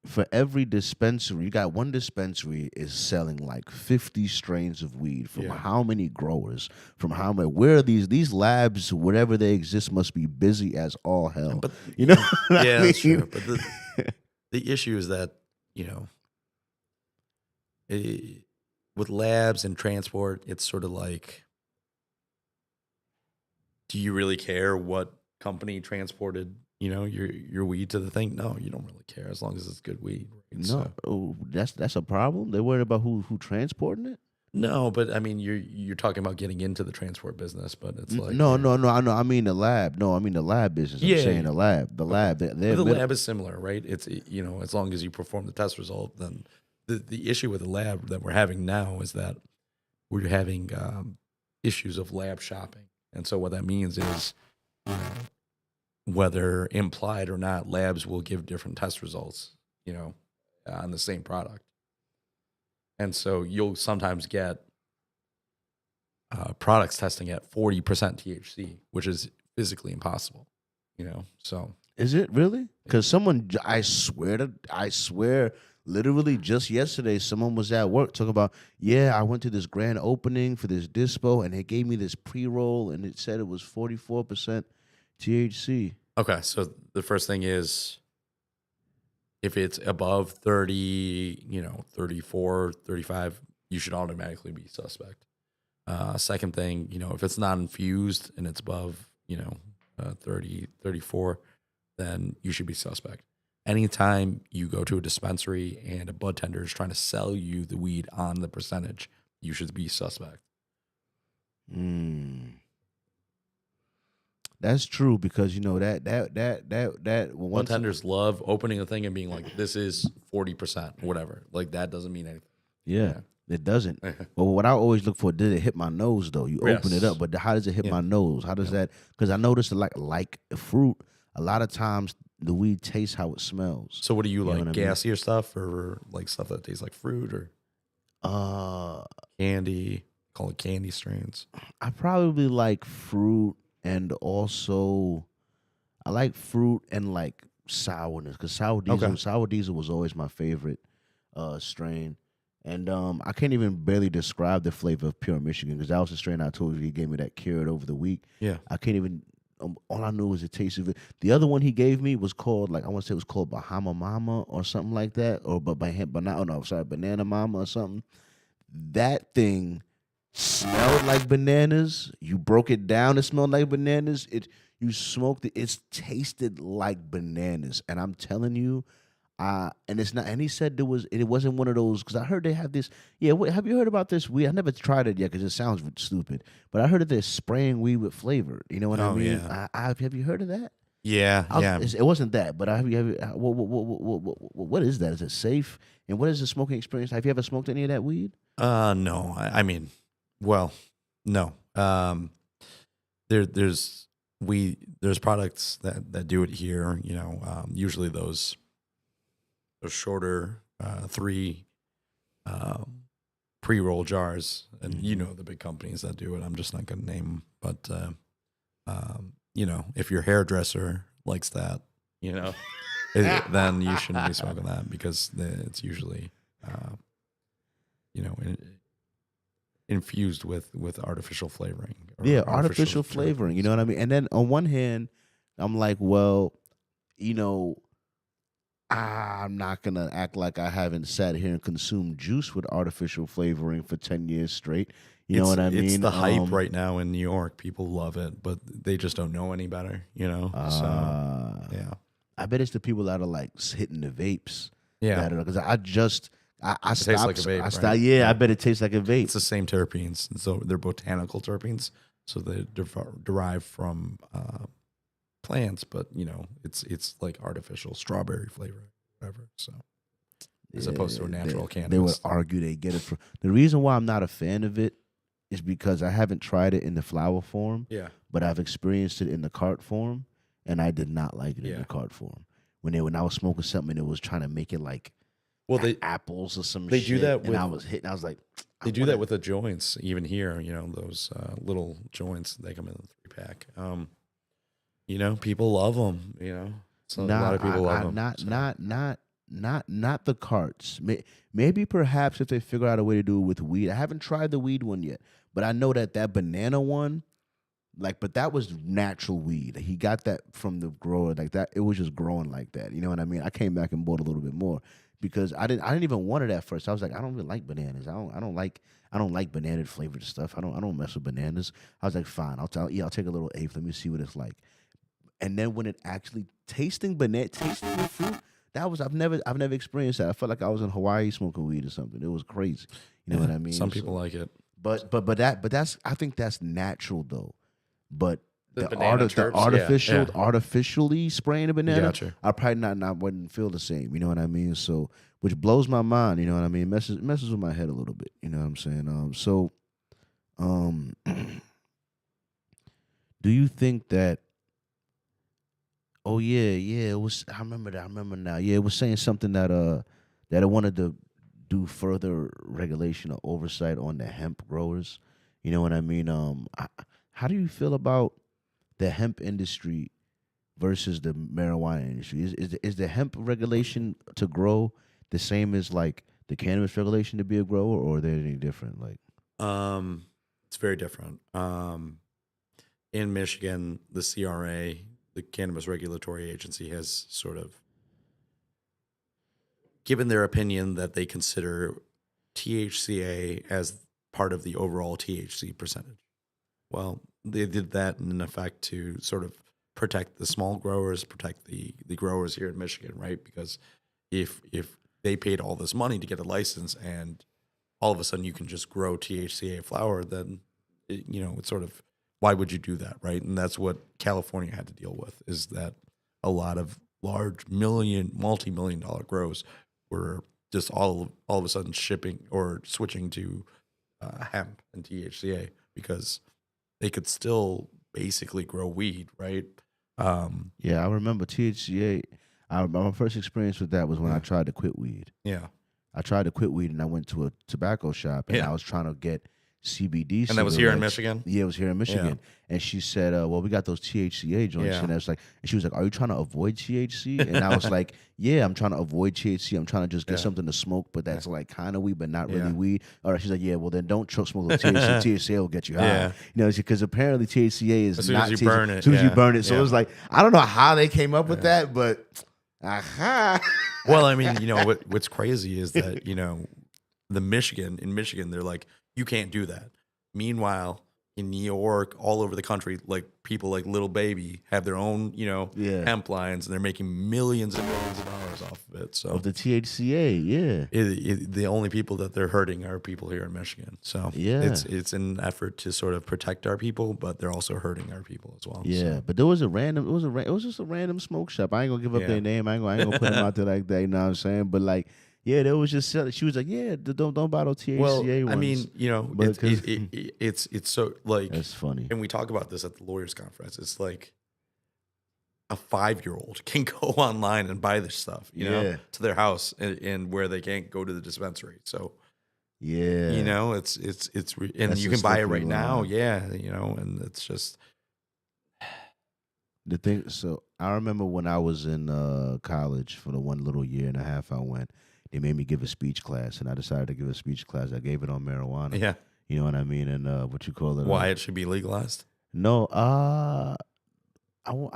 for every dispensary, you got one dispensary is selling like 50 strains of weed from how many growers, from how many, where are these labs, whatever they exist, must be busy as all hell. But, you know? Yeah, that's true. But the issue is that, you know, with labs and transport, it's sort of like, do you really care what company transported, you know, your weed to the thing? No, you don't really care as long as it's good weed. Right? No, that's a problem. They're worried about who transporting it. No, but I mean, you're talking about getting into the transport business, but it's like no. I know. I mean the lab. No, I mean the lab business. I'm saying the lab. The lab. The lab is similar, right? It's, you know, as long as you perform the test result, then the issue with the lab that we're having now is that we're having issues of lab shopping, and so what that means is, you know, whether implied or not, labs will give different test results, you know, on the same product. And so you'll sometimes get products testing at 40% THC, which is physically impossible, you know, so. Is it really? Because I swear, literally just yesterday, someone was at work talking about, I went to this grand opening for this dispo, and they gave me this pre-roll, and it said it was 44% THC. Okay, so the first thing is, if it's above 30, you know, 34, 35, you should automatically be suspect. Second thing, you know, if it's not infused and it's above, you know, 30, 34, then you should be suspect. Anytime you go to a dispensary and a bud tender is trying to sell you the weed on the percentage, you should be suspect. That's true, because you know that bud tenders love opening a thing and being like, this is 40%, whatever. Like, that doesn't mean anything. Yeah. It doesn't. Well, what I always look for, did it hit my nose though? You open it up, but how does it hit my nose? How does that? Because I noticed like fruit, a lot of times the weed tastes how it smells. So what do you like, gassier stuff, or like stuff that tastes like fruit, or candy? Call it candy strains. I probably like fruit, and also I like fruit and like sourness, because sour diesel was always my favorite strain. And I can't even barely describe the flavor of Pure Michigan, because that was the strain I told you he gave me that cured over the week. Yeah, I can't even. All I knew was the taste of it. The other one he gave me was called, like, I want to say it was called Bahama Mama or something like that, or Banana Mama or something. That thing smelled like bananas. You broke it down, it smelled like bananas. You smoked it, it tasted like bananas. And I'm telling you, And it's not. And he said it wasn't one of those because I heard they have this. Yeah, have you heard about this weed? I never tried it yet because it sounds stupid. But I heard that they're spraying weed with flavor. You know what I mean? Yeah. Have you heard of that? Yeah, yeah. It wasn't that, but what is that? Is it safe? And what is the smoking experience? Have you ever smoked any of that weed? No. I mean, well, no. There's products that do it here. You know, usually those shorter 3 pre-roll jars, and you know the big companies that do it. I'm just not going to name them, but you know, if your hairdresser likes that, you know, then you shouldn't be smoking that because it's usually, you know, infused with artificial flavoring. Yeah, artificial flavoring. You know what I mean? And then on one hand, I'm like, well, you know, I'm not going to act like I haven't sat here and consumed juice with artificial flavoring for 10 years straight. You know what I mean? It's the hype right now in New York. People love it, but they just don't know any better, you know? So, yeah. I bet it's the people that are like hitting the vapes. Yeah. Because I stopped. Tastes like a vape, I stopped, right? yeah, I bet it tastes like a vape. It's the same terpenes. So they're botanical terpenes. So they're derived from plants, but, you know, it's like artificial strawberry flavor, whatever. So as opposed to a natural cannabis. They would argue they get it from. The reason why I'm not a fan of it is because I haven't tried it in the flower form. Yeah. But I've experienced it in the cart form, and I did not like it in the cart form. When I was smoking something, it was trying to make it like apples or some they shit. do that and I was hitting. I was like, they do that with the joints. Even here, you know, those little joints, they come in a 3-pack. You know, people love them. You know, so a lot of people love them. Not the carts. Maybe perhaps if they figure out a way to do it with weed. I haven't tried the weed one yet, but I know that banana one, like, but that was natural weed. He got that from the grower, like that. It was just growing like that. You know what I mean? I came back and bought a little bit more because I didn't even want it at first. I was like, I don't really like bananas. I don't like banana flavored stuff. I don't mess with bananas. I was like, fine. I'll take a little eighth. Let me see what it's like. And then when it actually tasting the fruit. I've never experienced that. I felt like I was in Hawaii smoking weed or something. It was crazy. You know what I mean? Some people like it. But that's I think that's natural though. But the artificially spraying a banana, I probably wouldn't feel the same. You know what I mean? So which blows my mind. You know what I mean? Messes with my head a little bit. You know what I'm saying? Do you think that? Oh yeah, it was. I remember now. Yeah, it was saying something that it wanted to do further regulation or oversight on the hemp growers. You know what I mean? How do you feel about the hemp industry versus the marijuana industry? Is the hemp regulation to grow the same as like the cannabis regulation to be a grower, or are they any different? Like, it's very different. In Michigan, the CRA, the Cannabis Regulatory Agency, has sort of given their opinion that they consider THCA as part of the overall THC percentage. Well, they did that in effect to sort of protect the small growers, protect the growers here in Michigan, right? Because if they paid all this money to get a license and all of a sudden you can just grow THCA flower, then it's sort of, why would you do that, right? And that's what California had to deal with, is that a lot of large multi-million dollar grows were just all of a sudden switching to hemp and THCA because they could still basically grow weed, right? Yeah, I remember THCA. My first experience with that was when I tried to quit weed. Yeah. I tried to quit weed and I went to a tobacco shop and I was trying to get CBD. And that was here in Michigan? Yeah, it was here in Michigan. Yeah. And she said, well, we got those THCA joints. Yeah. And she was like, are you trying to avoid THC? And I was like, yeah, I'm trying to avoid THC. I'm trying to just get something to smoke, but that's like kind of weed, but not really weed. All right, she's like, yeah, well, then don't smoke the THC. THCA will get you high. Yeah. Because apparently THCA is as soon not as you burn it. As soon as you burn it. So it was like, I don't know how they came up with that, but aha. Well, I mean, what's crazy is that, in Michigan, they're like, you can't do that. Meanwhile, in New York, all over the country, like people like Little Baby have their own, Yeah. hemp lines, and they're making millions and millions of dollars off of it. So Of the THCA, yeah. the only people that they're hurting are people here in Michigan. So Yeah. it's an effort to sort of protect our people, but they're also hurting our people as well. Yeah, So, but there was it was just a random smoke shop. I ain't gonna give up Yeah. their name. I ain't gonna put them out there like that. You know what I'm saying? But like, yeah, there was just she was like, yeah, don't buy those THCA well, ones. I mean, But it's so like, that's funny. and we talk about this at the lawyers conference. It's like a 5-year-old can go online and buy this stuff, Yeah. to their house, and where they can't go to the dispensary. So, Yeah, and That's you a can buy it slippery right now. line. Yeah. And it's just, the thing. So I remember when I was in college for the one little year and a half I went, they made me give a speech class, and I decided to give a speech class. I gave it on marijuana. yeah, You know what I mean? And what you call it? why it should be legalized. No, I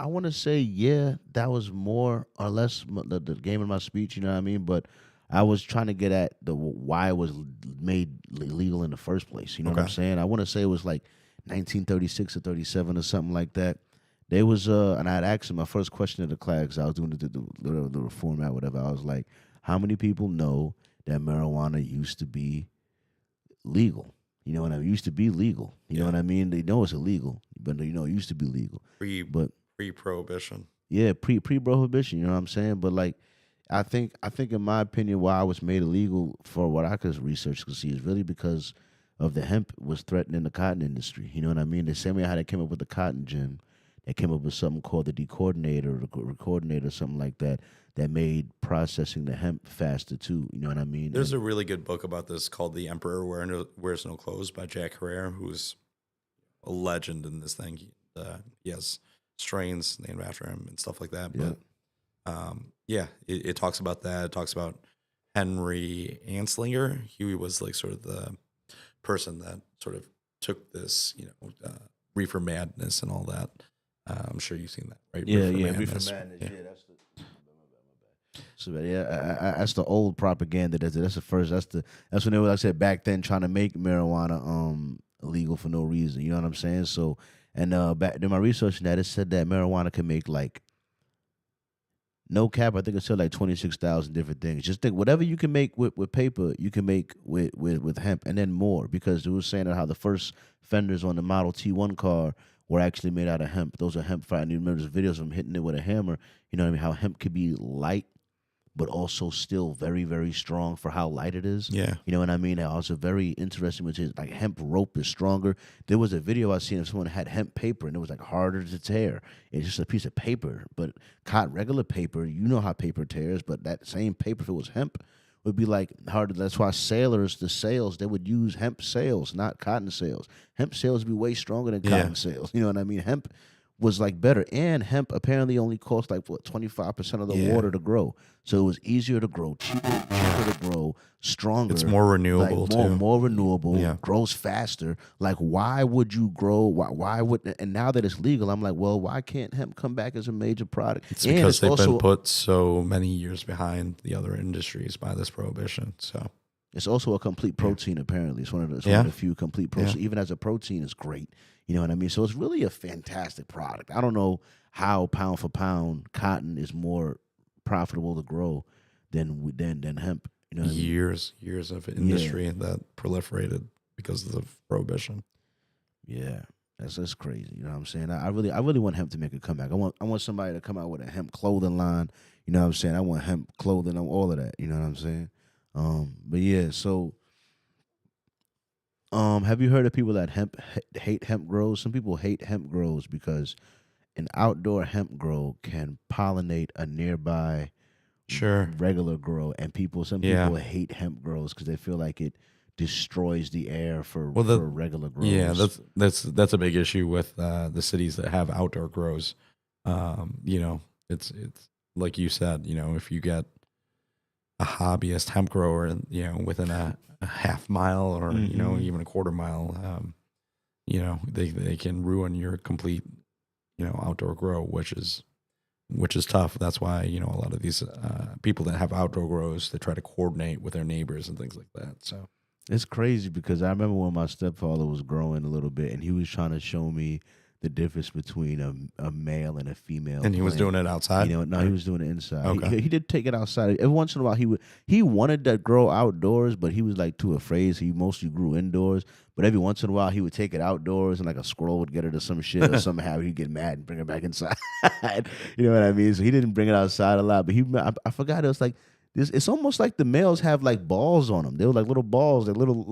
want to say, yeah, that was more or less the game of my speech, you know what I mean? But I was trying to get at the why it was made legal in the first place. You know what I'm Okay. saying? I want to say it was like 1936 or 37 or something like that. There was, and I had asked him my first question of the class, 'cause I was doing the format, whatever. I was like, how many people know that marijuana used to be legal? You know what I mean? It used to be legal. You know Yeah. what I mean? They know it's illegal, but it used to be legal. But Pre-prohibition. yeah, pre-prohibition, you know what I'm saying? But like I think in my opinion why it was made illegal for what I could research could see is really because of the hemp was threatening the cotton industry. You know what I mean? The same way how they came up with the cotton gin, they came up with something called the decoordinator or the recoordinator, something like that, that made processing the hemp faster too. You know what I mean? There's a really good book about this called The Emperor Wears No Clothes by Jack Herrera, who's a legend in this thing. He has strains named after him and stuff like that. Yeah. But it talks about that. It talks about Henry Anslinger. He was like sort of the person that sort of took this, reefer madness and all that. I'm sure you've seen that, right? Reefer madness. Yeah, that's the. So that's the old propaganda. That's the first. That's when they were, like I said, back then trying to make marijuana illegal for no reason. You know what I'm saying? So, and back in my research, that it said that marijuana can make like no cap. I think it said like 26,000 different things. Just think whatever you can make with paper, you can make with hemp, and then more, because it was saying how the first fenders on the Model T1 car were actually made out of hemp. Those are hemp fire. And you remember those videos of them hitting it with a hammer. You know what I mean? How hemp could be light, but also still very, very strong for how light it is. Yeah. You know what I mean? Also very interesting, which is like hemp rope is stronger. There was a video I seen of someone had hemp paper, and it was like harder to tear. It's just a piece of paper. But regular paper, you know how paper tears, but that same paper, if it was hemp, would be like harder. That's why the sails, they would use hemp sails, not cotton sails. Hemp sails would be way stronger than cotton sails. You know what I mean? Hemp was like better, and hemp apparently only cost like 25% of the water to grow, so it was easier to grow, cheaper to grow, stronger. It's more renewable too. More renewable. Yeah. Grows faster. Like, why would you grow? Why would? And now that it's legal, I'm like, well, why can't hemp come back as a major product? It's And because they've also, been put so many years behind the other industries by this prohibition. So it's also a complete protein. Apparently, it's one of the few complete proteins. Yeah. Even as a protein, is great. You know what I mean? So it's really a fantastic product. I don't know how pound for pound cotton is more profitable to grow than hemp. You know what I mean? years of industry that proliferated because of the prohibition. Yeah, that's crazy. You know what I'm saying? I really want hemp to make a comeback. I want somebody to come out with a hemp clothing line. You know what I'm saying? I want hemp clothing on all of that. You know what I'm saying? But yeah, so. Have you heard of people that hate hemp grows? Some people hate hemp grows because an outdoor hemp grow can pollinate a nearby regular grow, and some people hate hemp grows because they feel like it destroys the air for regular grows. Yeah, that's a big issue with the cities that have outdoor grows. It's like you said, if you get a hobbyist hemp grower, and within a half mile or even a quarter mile, they can ruin your complete outdoor grow, which is tough. That's why a lot of these people that have outdoor grows, they try to coordinate with their neighbors and things like that. So It's crazy because I remember when my stepfather was growing a little bit, and he was trying to show me the difference between a male and a female And he was plant. doing it outside? No, he was doing it inside. Okay. He did take it outside. Every once in a while, he wanted to grow outdoors, but he was like too afraid. So he mostly grew indoors. But every once in a while, he would take it outdoors, and like a squirrel would get it or some shit, or something happen. He'd get mad and bring it back inside. You know what I mean? So he didn't bring it outside a lot. But I forgot it was like this. It's almost like the males have like balls on them. They were like little balls, like little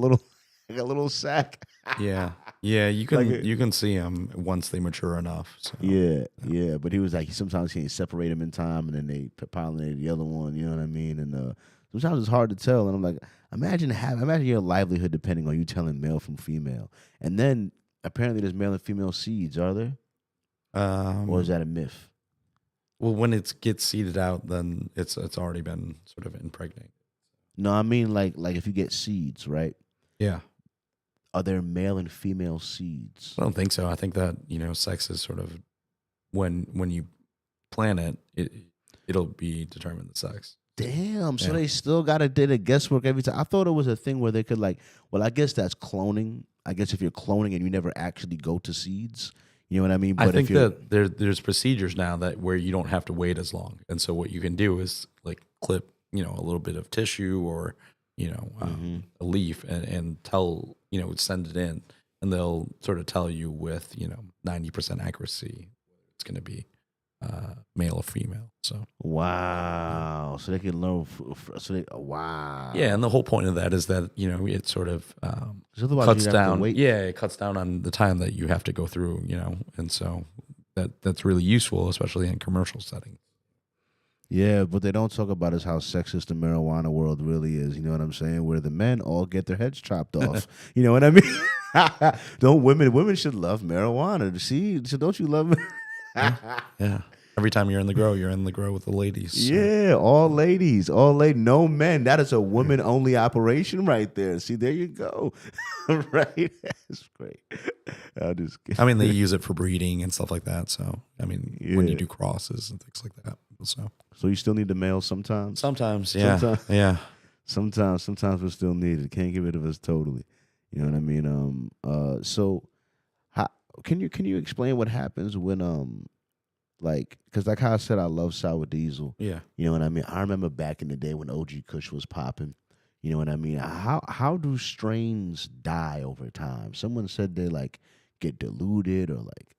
like a little sack. Yeah. Yeah, you can see them once they mature enough. So. Yeah. But he was like, sometimes he ain't separate them in time, and then they pollinate the other one. You know what I mean? And sometimes it's hard to tell. And I'm like, imagine your livelihood depending on you telling male from female. And then apparently there's male and female seeds. Are there? Or is that a myth? Well, when it gets seeded out, then it's already been sort of impregnated. No, I mean like if you get seeds, right? Yeah. Are there male and female seeds? I don't think so. I think that, sex is sort of when you plant it, it'll be determined the sex. Damn. So they still got to do the guesswork every time. I thought it was a thing where they could I guess that's cloning. I guess if you're cloning and you never actually go to seeds, you know what I mean? But I think that there's procedures now that where you don't have to wait as long. And so what you can do is like clip, a little bit of tissue or, a leaf and tell, send it in, and they'll sort of tell you with, 90% accuracy it's going to be male or female. So wow, so they can learn. Wow, yeah, and the whole point of that is that it sort of cuts down. Yeah, it cuts down on the time that you have to go through. And so that's really useful, especially in commercial settings. Yeah, but they don't talk about is how sexist the marijuana world really is. You know what I'm saying? Where the men all get their heads chopped off. You know what I mean? Don't women should love marijuana. See, so don't you love? Yeah. Every time you're in the grow with the ladies. So. Yeah, all ladies, no men. That is a woman only operation right there. See, there you go. Right, that's great. I mean, they use it for breeding and stuff like that. So, I mean, when you do crosses and things like that. So you still need the male sometimes. Sometimes, yeah, yeah. Sometimes we still need it. Can't get rid of us totally. You know what I mean? So, how can you explain what happens when because like how I said, I love sour diesel. Yeah. You know what I mean? I remember back in the day when OG Kush was popping. You know what I mean? How do strains die over time? Someone said they get diluted or like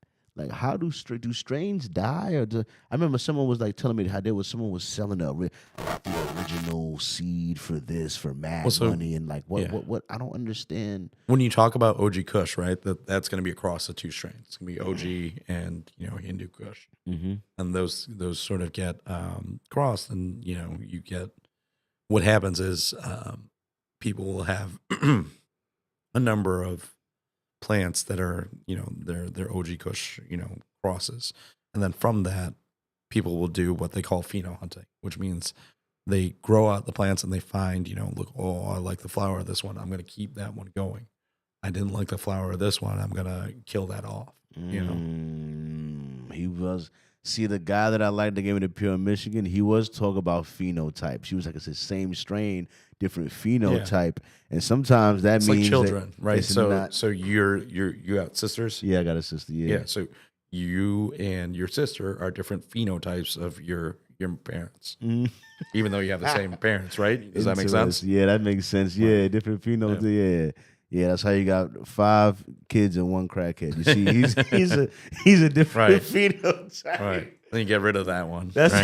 how do strains die? Or I remember someone was telling me how someone was selling the original seed for this for mad money and what I don't understand. When you talk about OG Kush, right? That's going to be across the two strains. It's going to be OG and Hindu Kush, and those sort of get crossed, and you get what happens is people will have a number of plants that are, they're OG Kush, crosses. And then from that, people will do what they call pheno hunting, which means they grow out the plants and they find, look, I like the flower of this one. I'm going to keep that one going. I didn't like the flower of this one. I'm going to kill that off, He was, the guy that I liked that gave me the Pure Michigan, he was talking about phenotypes. He was like, it's the same strain, different phenotype. Yeah. And sometimes that means like children, right? So you got sisters? Yeah, I got a sister, yeah. So you and your sister are different phenotypes of your parents. Even though you have the same parents, right? Does that make sense? Yeah, that makes sense. Yeah, different phenotypes, yeah. Yeah, that's how you got 5 kids and 1 crackhead. You see, he's a different phenotype. Right. Then you get rid of that one. That's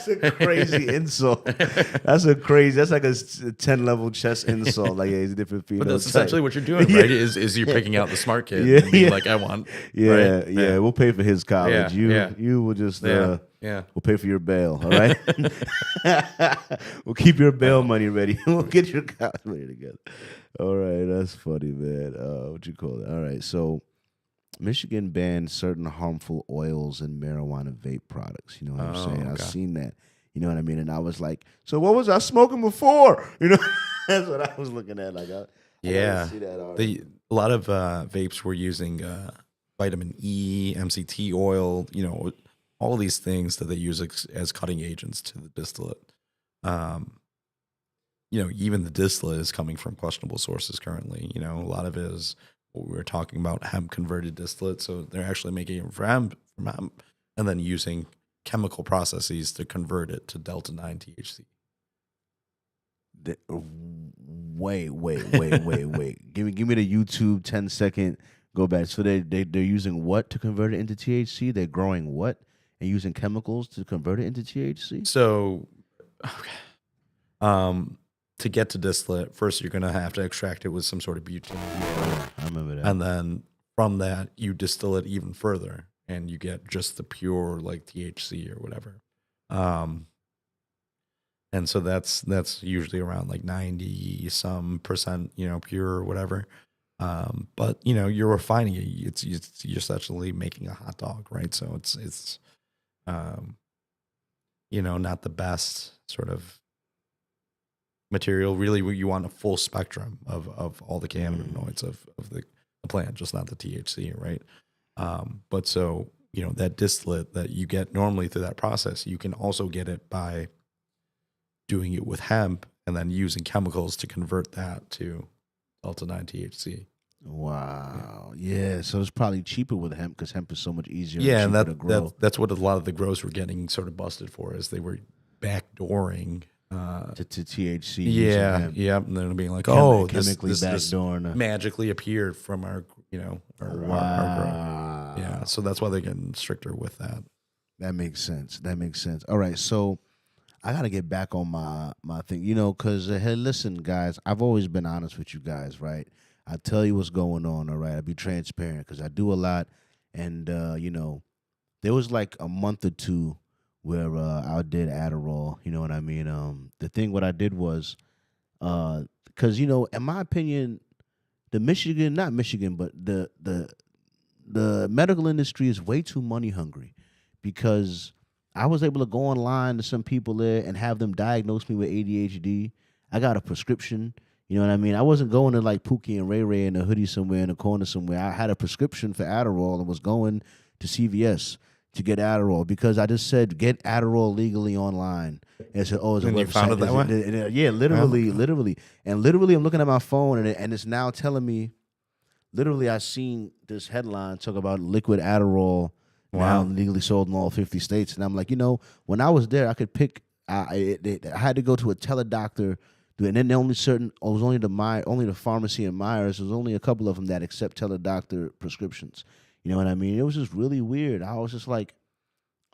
a crazy insult. That's like a 10-level chess insult. Like, yeah, he's a different phenotype. But that's essentially what you're doing, right? Is you're picking out the smart kid and being like, I want. Yeah, right? Yeah. We'll pay for his college. You will just we'll pay for your bail, all right? We'll keep your bail money ready. We'll get your college money together. All right, that's funny, man. What you call it? All right, so Michigan banned certain harmful oils and marijuana vape products. You know what I'm saying? Okay. I've seen that. You know what I mean? And I was like, so what was I smoking before? That's what I was looking at. Like, I see that a lot of vapes were using vitamin E, MCT oil, all of these things that they use as cutting agents to the distillate. even the distillate is coming from questionable sources currently. A lot of it is what we were talking about, hemp converted distillate. So they're actually making it from hemp and then using chemical processes to convert it to Delta 9 THC. Wait. Give me the YouTube 10-second go back. So they're using what to convert it into THC? They're growing what and using chemicals to convert it into THC? So, to get to distillate, first you're going to have to extract it with some sort of butane. I remember that. And then from that, you distill it even further, and you get just the pure like THC or whatever. And so that's usually around like 90 some percent, pure or whatever. But you're refining it. You're essentially making a hot dog, right? So it's not the best sort of material. Really, you want a full spectrum of all the cannabinoids of the plant, just not the THC, right? But so that distillate that you get normally through that process, you can also get it by doing it with hemp and then using chemicals to convert that to Delta 9 THC. Wow. Yeah. So it's probably cheaper with hemp because hemp is so much easier. Yeah, and and to grow. that's what a lot of the grows were getting sort of busted for, is they were backdooring to THC. Yeah, and then being like, chemically this backdooring. magically appeared from our grow. Yeah, so that's why they're getting stricter with that. That makes sense. All right, so I got to get back on my thing, because, hey, listen, guys, I've always been honest with you guys, right? I tell you what's going on, all right? I be transparent because I do a lot. And, there was like a month or two where I did Adderall, you know what I mean? The thing what I did was, because, in my opinion, not Michigan, but the medical industry is way too money hungry, because I was able to go online to some people there and have them diagnose me with ADHD. I got a prescription. You know what I mean? I wasn't going to like Pookie and Ray Ray in a hoodie somewhere in a corner somewhere. I had a prescription for Adderall and was going to CVS to get Adderall because I just said, get Adderall legally online. And it said, oh, it's a website. You found it that way? Yeah, literally. And literally I'm looking at my phone and it's now telling me, literally I seen this headline talk about liquid Adderall now legally sold in all 50 states. And I'm like, when I was there, I could pick, I had to go to a teledoctor. And then only the pharmacy in Myers. There's only a couple of them that accept teledoctor prescriptions. You know what I mean? It was just really weird. I was just like,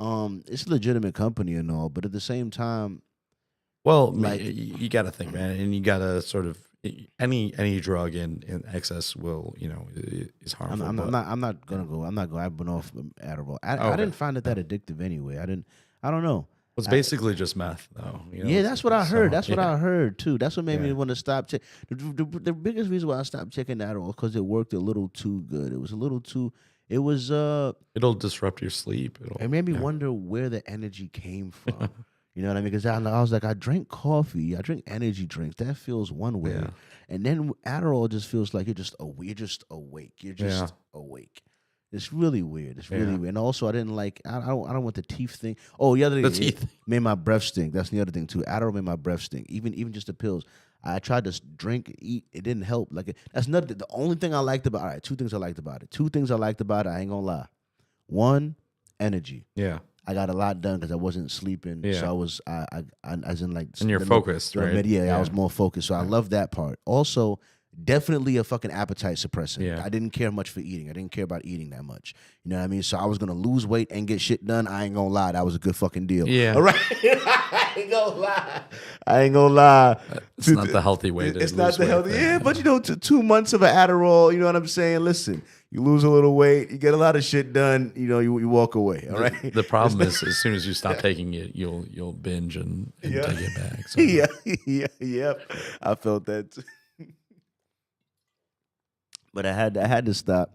it's a legitimate company and all, but at the same time, well, like, you got to think, man, and you got to sort of any drug in excess will is harmful. I'm not gonna. I've been off Adderall. I didn't find it that addictive anyway. I don't know. It's basically just meth, though. Yeah, that's what I heard. That's what I heard too. That's what made me want to stop. The biggest reason why I stopped checking that was because it worked a little too good. It was a little too. It was. It'll disrupt your sleep. It made me wonder where the energy came from. You know what I mean? Because I was like, I drink coffee, I drink energy drinks. That feels one way, and then Adderall just feels like you're just awake. You're just awake. It's really weird. It's really weird. And also, I didn't like. I don't want the teeth thing. Oh, the other thing, it made my breath stink. That's the other thing too. Adderall made my breath stink. Even just the pills. I tried to drink, eat. It didn't help. That's not the only thing I liked about. All right, two things I liked about it. I ain't gonna lie. One, energy. Yeah. I got a lot done because I wasn't sleeping. Yeah. So I was, as in like. And you're focused, right? I was more focused. So I love that part. Also, definitely a fucking appetite suppressant. Yeah. I didn't care much for eating. I didn't care about eating that much. You know what I mean? So I was going to lose weight and get shit done. I ain't going to lie. That was a good fucking deal. Yeah. All right? I ain't going to lie. It's not the healthy way to lose weight. It's not the healthy. Yeah, but 2 months of an Adderall, you know what I'm saying? Listen. You lose a little weight, you get a lot of shit done, you walk away, all right? The problem is as soon as you stop taking it, you'll binge and take it back. So. Yeah. I felt that too. But I had to stop.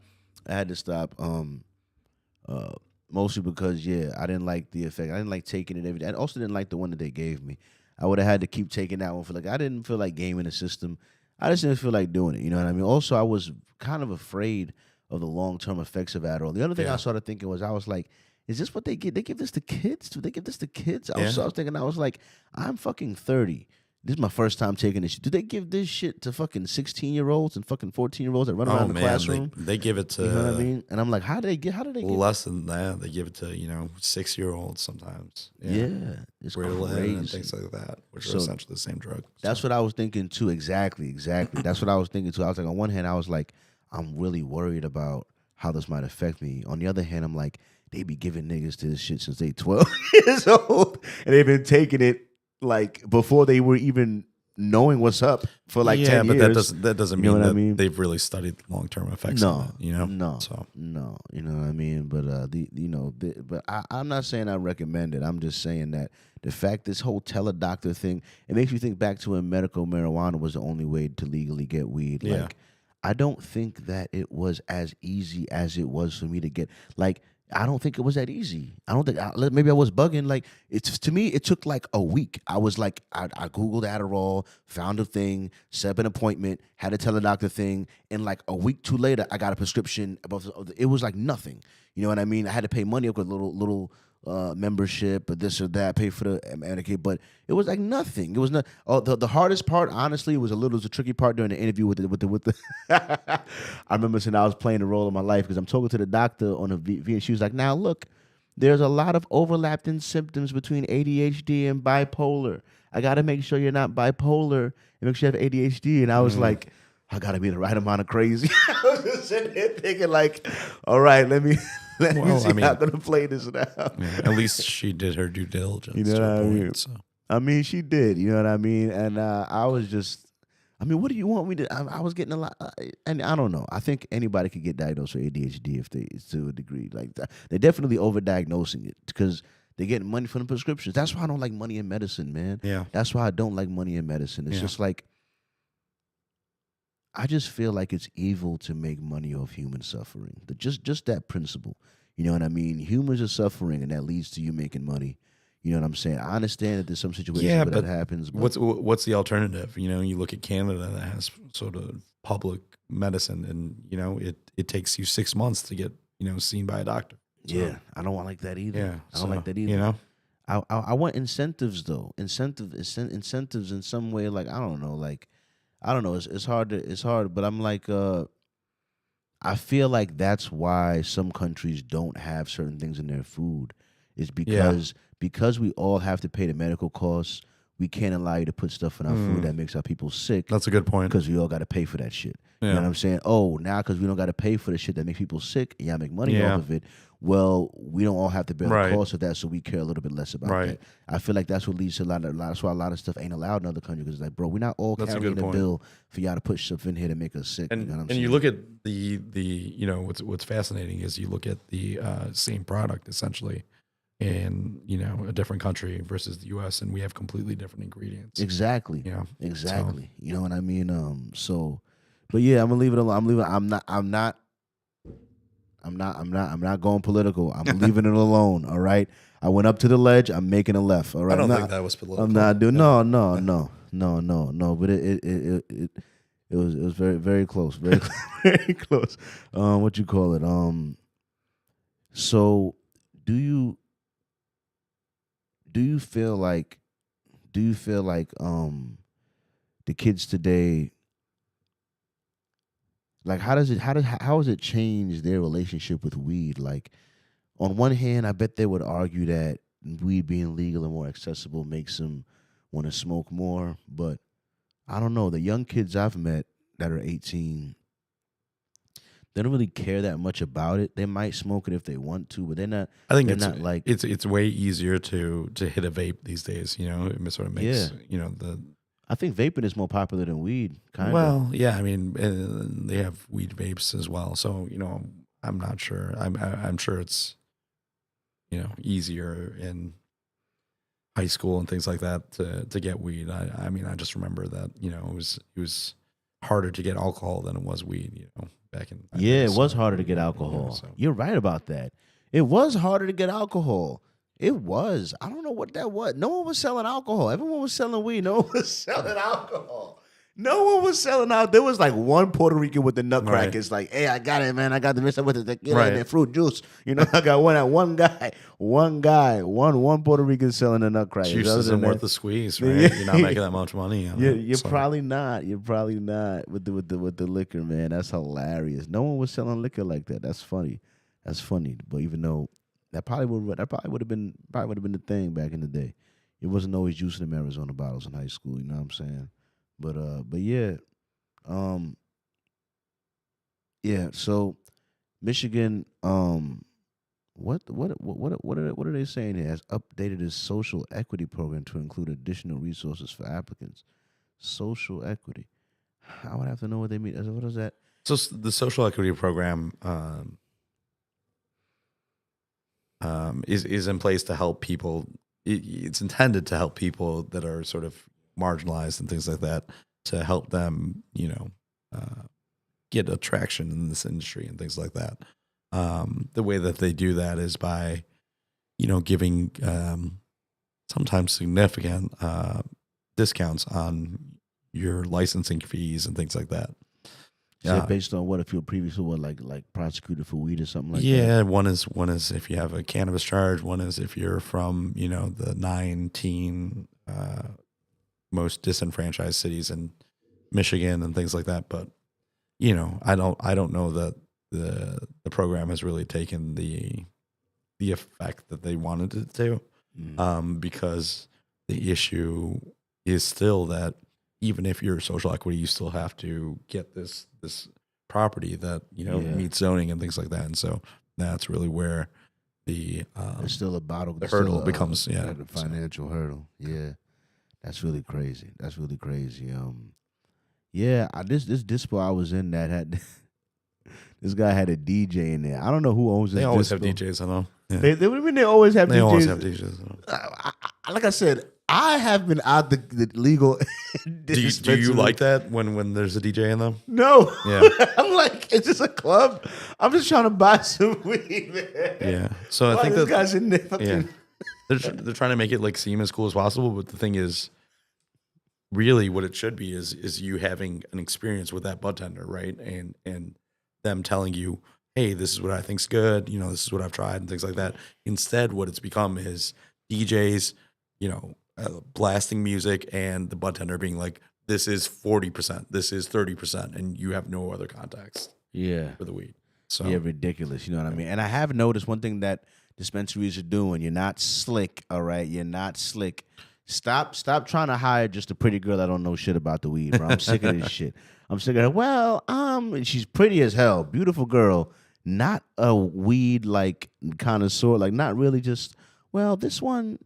Mostly because I didn't like the effect. I didn't like taking it every day. I also didn't like the one that they gave me. I would have had to keep taking that one I didn't feel like gaming the system. I just didn't feel like doing it. You know what I mean? Also, I was kind of afraid of the long-term effects of Adderall. The other thing I started thinking was, I was like, is this what they give? They give this to kids? Do they give this to kids? I was thinking, I was like, I'm fucking 30. This is my first time taking this shit. Do they give this shit to fucking 16-year-olds and fucking 14-year-olds that run around the classroom? They give it to, you know what I mean? And I'm like, how do they get less than that? They give it to 6-year-olds sometimes. Yeah, it's Ritalin crazy. and things like that, which are essentially the same drug. That's what I was thinking too. Exactly. That's what I was thinking too. I was like, on one hand, I was like, I'm really worried about how this might affect me. On the other hand, I'm like, they be giving niggas to this shit since they 12 years old, and they've been taking it like before they were even knowing what's up for like 10 but years. that doesn't You know mean what that I mean? they've really studied long-term effects of it, you know? No, you know what I mean? But I'm not saying I recommend it. I'm just saying that the fact this whole teledoctor thing, it makes me think back to when medical marijuana was the only way to legally get weed. Yeah. Like, I don't think that it was as easy as it was for me to get. Like, I don't think it was that easy. I don't think, maybe I was bugging. Like, to me, it took like a week. I was like, I Googled Adderall, found a thing, set up an appointment, had a teledoctor thing, and like a week too later, I got a prescription. It was like nothing. You know what I mean? I had to pay money up with little membership or this or that, pay for the Medicaid, but it was like nothing. It was not. Oh, the hardest part, honestly, was a tricky part during the interview with the. I remember saying I was playing the role of my life because I'm talking to the doctor on a V, and she was like, "Now look, there's a lot of overlapping symptoms between ADHD and bipolar. I got to make sure you're not bipolar and make sure you have ADHD." And I was like, I got to be the right amount of crazy. I was just sitting there thinking like, all right, let me see. I'm not going to play this now. Yeah, at least she did her due diligence. You know what I mean? So. I mean, she did. You know what I mean? And I was just, I mean, what do you want me to? I was getting a lot, and I don't know. I think anybody could get diagnosed with ADHD if they, to a degree. Like they're definitely overdiagnosing it because they're getting money from the prescriptions. That's why I don't like money in medicine, man. Yeah. That's why I don't like money in medicine. It's just like, I just feel like it's evil to make money off human suffering. Just that principle. You know what I mean? Humans are suffering, and that leads to you making money. You know what I'm saying? I understand that there's some situations where that happens. But what's the alternative? You know, you look at Canada that has sort of public medicine, and you know it takes you 6 months to get seen by a doctor. So, yeah, I don't like that either. Yeah, I don't like that either. You know, I want incentives though. Incentives in some way. Like I don't know. Like I don't know. It's hard. But I'm like, I feel like that's why some countries don't have certain things in their food. Is because we all have to pay the medical costs. We can't allow you to put stuff in our food that makes our people sick. That's a good point. Because we all got to pay for that shit. Yeah. You know what I'm saying? Oh, now because we don't got to pay for the shit that makes people sick and y'all make money off of it, well, we don't all have to bear the cost of that, so we care a little bit less about that. I feel like that's what leads to that's why a lot of stuff ain't allowed in other countries. Because it's like, bro, we're not all carrying the bill for y'all to put stuff in here to make us sick. And, you know what I'm and saying? you look at the what's fascinating is you look at the same product essentially in a different country versus the U.S. and we have completely different ingredients. Exactly. Yeah. Exactly. So. You know what I mean? But yeah, I'm gonna leave it alone. I'm not going political. I'm leaving it alone. All right. I went up to the ledge. I'm making a left. All right. I don't think that was political. I'm not doing. No. But it was very, very close. Very very close. What you call it? So do you feel like the kids today, like how has it changed their relationship with weed? Like on one hand, I bet they would argue that weed being legal and more accessible makes them want to smoke more, but I don't know. The young kids I've met that are 18, they don't really care that much about it. They might smoke it if they want to, but they're not. I think it's not like it's way easier to hit a vape these days. It sort of makes I think vaping is more popular than weed. Kind of. Well, yeah. I mean, they have weed vapes as well. So I'm not sure. I'm sure it's easier in high school and things like that to get weed. I mean, I just remember that it was harder to get alcohol than it was weed. Back in it was harder to get alcohol. So. You're right about that. It was harder to get alcohol. It was. I don't know what that was. No one was selling alcohol. Everyone was selling weed. No one was selling alcohol. No one was selling out. There was like one Puerto Rican with the nutcrackers. Right. Like, hey, I got it, man. I got the mix up with the tequila Right. and the fruit juice. You know, I got one guy, one Puerto Rican selling the nutcrackers. Juice Other isn't than worth that, the squeeze, right? Yeah. You're not making that much money. On it, you're so. probably not. You're probably not with the liquor, man. That's hilarious. No one was selling liquor like that. That's funny. That's funny. But even though that probably would have been the thing back in the day. It wasn't always juice in them Arizona bottles in high school. You know what I'm saying? But yeah. Yeah, so Michigan, what are they saying here? Has updated its social equity program to include additional resources for applicants. Social equity. I would have to know what they mean. What is that? So the social equity program is in place to help people. It's intended to help people that are sort of marginalized and things like that, to help them, get attraction in this industry and things like that. The way that they do that is by, giving sometimes significant discounts on your licensing fees and things like that. Is that based on what if you were previously like prosecuted for weed or something like that? Yeah, one is if you have a cannabis charge. One is if you're from the 19 most disenfranchised cities in Michigan and things like that. But I don't know that the program has really taken the effect that they wanted it to, because the issue is still that even if you're social equity, you still have to get this property that meets zoning and things like that. And so that's really where the it's still a bottle. The hurdle becomes the financial hurdle. Yeah, that's really crazy. This dispo I was in that had this guy had a DJ in there. I don't know who owns this. They always dispo. have DJs. I know. Yeah. They always have DJs. They always have DJs. Like I said, I have been out the legal. Do you like that when there's a DJ in them? No. Yeah. I'm like, is this a club? I'm just trying to buy some weed, man. Yeah. So I think this that guy's in there. Fucking... They're trying to make it like seem as cool as possible, but the thing is, really, what it should be is you having an experience with that bud tender, right? And them telling you, hey, this is what I think's good. This is what I've tried and things like that. Instead, what it's become is DJs, blasting music and the bud tender being like, this is 40%, this is 30%, and you have no other context. Yeah. For the weed. So yeah, ridiculous. You know what I mean? And I have noticed one thing that dispensaries are doing. You're not slick, all right? You're not slick. Stop trying to hire just a pretty girl that don't know shit about the weed, bro. I'm sick of this shit. I'm sick of her. Well, she's pretty as hell. Beautiful girl. Not a weed like connoisseur, like not really just, well, this one,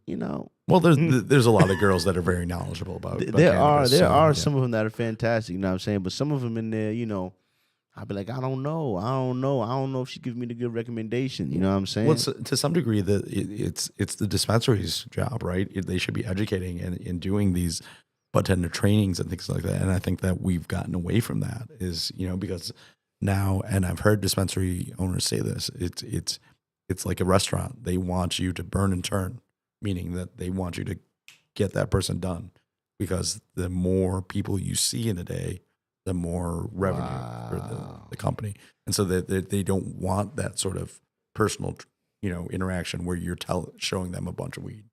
Well, there's a lot of girls that are very knowledgeable about there cannabis, are some of them that are fantastic, you know what I'm saying? But some of them in there, I'll be like, I don't know if she gives me the good recommendation. You know what I'm saying? Well, to some degree, it's the dispensary's job, right? They should be educating and doing these bud tender trainings and things like that. And I think that we've gotten away from that is, because now, and I've heard dispensary owners say this, it's like a restaurant. They want you to burn and turn, meaning that they want you to get that person done, because the more people you see in a day, the more revenue for the company. And so they don't want that sort of personal, interaction where you're showing them a bunch of weed.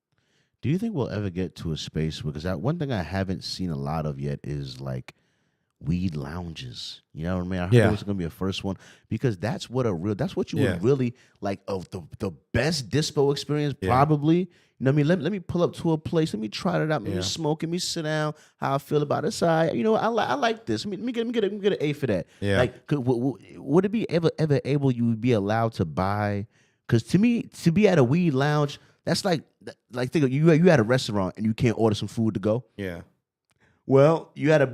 Do you think we'll ever get to a space where, because one thing I haven't seen a lot of yet is like weed lounges. You know what I mean? I heard it was going to be a first one, because that's what you would really like. The best dispo experience, probably. You know what I mean? Let me pull up to a place. Let me try it out. Let me smoke. Let me sit down. How I feel about it. I like this. Let me get an A for that. Yeah. Like, would it be ever able you would be allowed to buy? Because to me, to be at a weed lounge, that's like think of you at a restaurant and you can't order some food to go. Yeah. Well, you had a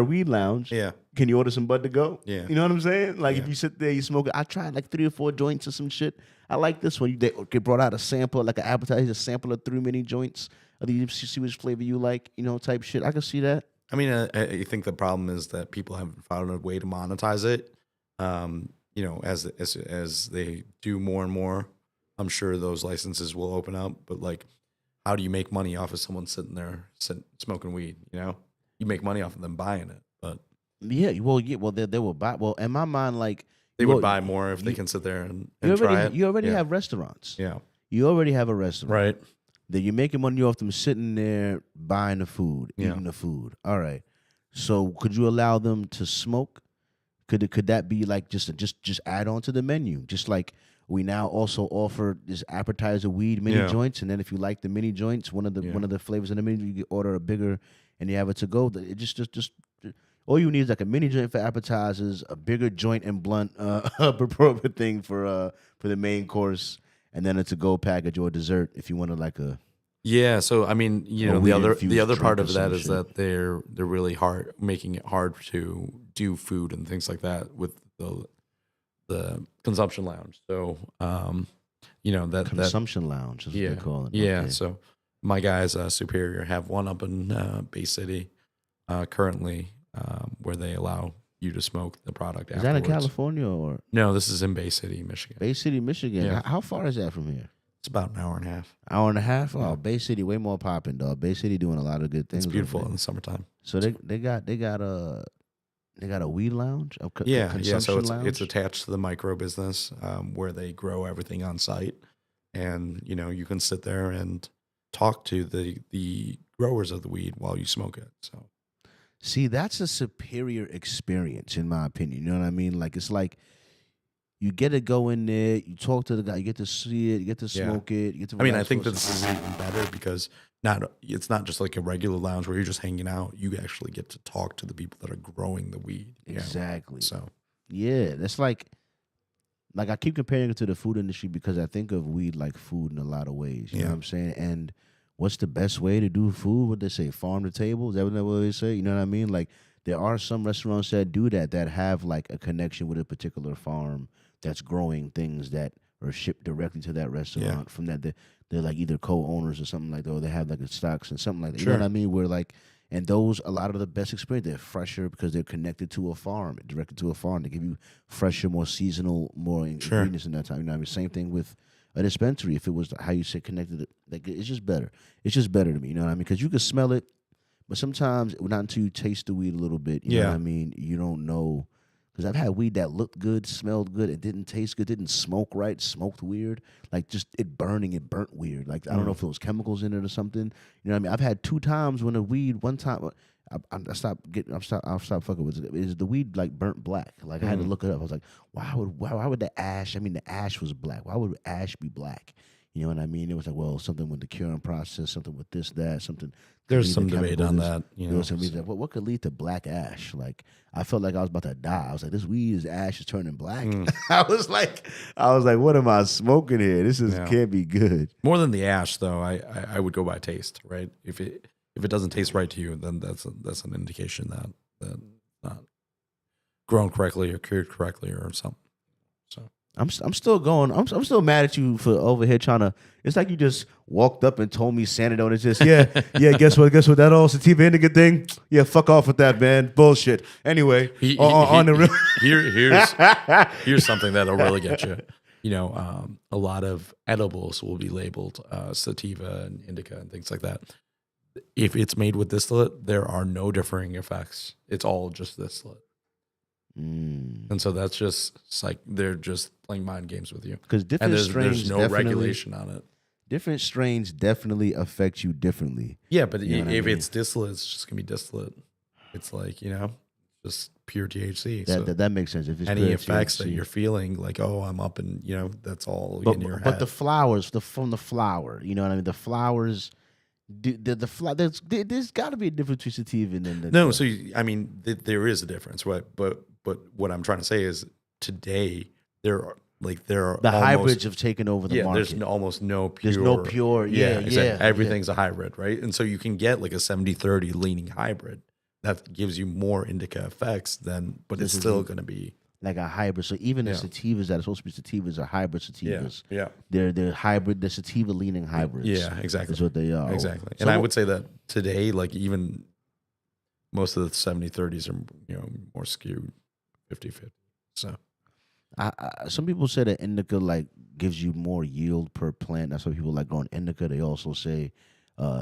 weed lounge. Yeah. Can you order some bud to go? Yeah. You know what I'm saying? Like if you sit there, you smoke it. I tried like 3 or 4 joints or some shit. I like this one. They brought out a sample, like an appetizer, a sample of 3 mini joints. You see which flavor you like, type shit. I can see that. I mean, I think the problem is that people haven't found a way to monetize it. As they do more and more, I'm sure those licenses will open up. But like, how do you make money off of someone sitting there smoking weed? you make money off of them buying it, but well, they will buy. Well, in my mind, like they well, would buy more if they you, can sit there and you try it. already Yeah. have restaurants. Yeah. You already have a restaurant. Right. That you're making money off them sitting there buying the food, Yeah. eating the food. All right. So could you allow them to smoke? Could that be like just add on to the menu? Just like we now also offer this appetizer weed mini joints, and then if you like the mini joints, one of the flavors in the menu, you can order a bigger, and you have it to go. It just all you need is like a mini joint for appetizers, a bigger joint and blunt appropriate thing for the main course, and then a to go package or dessert if you want to like a. Yeah, so I mean, the other part of that is shit. that they're really making it hard to do food and things like that with the consumption lounge. So, that Consumption lounge is what they call it. Yeah, Okay. so my guys, Superior, have one up in Bay City currently, where they allow you to smoke the product. Is that in California or? No, this is in Bay City, Michigan. Bay City, Michigan. Yeah. How far is that from here? It's about an hour and a half. Hour and a half? Oh, Yeah. Bay City way more popping, dog. Bay City doing a lot of good things. It's beautiful over in there. the summertime. So they got a weed lounge, a Yeah. consumption So lounge? it's attached to the micro business where they grow everything on site, and you can sit there and talk to the growers of the weed while you smoke it. So, see, that's a superior experience in my opinion. You know what I mean? Like it's like you get to go in there, you talk to the guy, you get to see it, you get to smoke it, you get to. I mean, I relax think for this some is even better because it's not just like a regular lounge where you're just hanging out. You actually get to talk to the people that are growing the weed. Exactly. So yeah, that's like I keep comparing it to the food industry because I think of weed like food in a lot of ways. You know what I'm saying? And what's the best way to do food? What they say, farm to table? Is that what they say? You know what I mean? Like there are some restaurants that do that have like a connection with a particular farm that's growing things that are shipped directly to that restaurant from that. They're like either co-owners or something like that, or they have like a stocks and something like that. You know what I mean? Where like, and those, a lot of the best experience, they're fresher because they're connected to a farm, directed to a farm. They give you fresher, more seasonal, more ingredients in that time. You know what I mean? Same thing with a dispensary. If it was how you say connected, like it's just better. It's just better to me. You know what I mean? Because you can smell it, but sometimes not until you taste the weed a little bit. You know what I mean? You don't know. Because I've had weed that looked good, smelled good, it didn't taste good, didn't smoke right, smoked weird. Like just it burnt weird. Like I don't know if it was chemicals in it or something. You know what I mean? I've had 2 times when the weed, one time I stopped fucking with it. Is the weed like burnt black? Like I had to look it up. I was like, why would the ash? I mean, the ash was black. Why would ash be black? You know what I mean? It was like, well, something with the curing process, something with this, that, something. there's some debate on that. There was some reason. What could lead to black ash? Like I felt like I was about to die. I was like, this weed ash is turning black. I was like, what am I smoking here? This can't be good. More than the ash, though, I would go by taste, right? If it doesn't taste right to you, then that's an indication that not grown correctly or cured correctly or something. So I'm still going. I'm still mad at you for over here trying to. It's like you just walked up and told me Sanadone is just Guess what? That all sativa indica thing. Yeah, fuck off with that, man. Bullshit. Anyway, on the real. Here's something that'll really get you. A lot of edibles will be labeled sativa and indica and things like that. If it's made with distillate, there are no differing effects. It's all just distillate. And so that's just it's like they're just playing mind games with you. Because different strains, there's no regulation on it. Different strains definitely affect you differently. Yeah, but if it's distillate, it's just gonna be distillate. It's like just pure THC. That makes sense. If it's any pure effects THC. that you're feeling, like I'm up and that's all in your head. But the flowers, from the flower, you know what I mean. The flowers. There's got to be a difference between sativa and then no. So there is a difference, right? But what I'm trying to say is today there are the hybrids have taken over the market. There's almost no pure. There's no pure. Exactly. Everything's a hybrid, right? And so you can get like a 70-30 leaning hybrid that gives you more indica effects but it's still going to be like a hybrid. So even the sativas that are supposed to be sativas are hybrid sativas. Yeah. They're hybrid, they're sativa leaning hybrids. Yeah, exactly. That's what they are. Exactly. And I would say that today, like even most of the 70-30s are, more skewed 50-50. So some people say that indica like gives you more yield per plant. That's why people like growing indica. They also say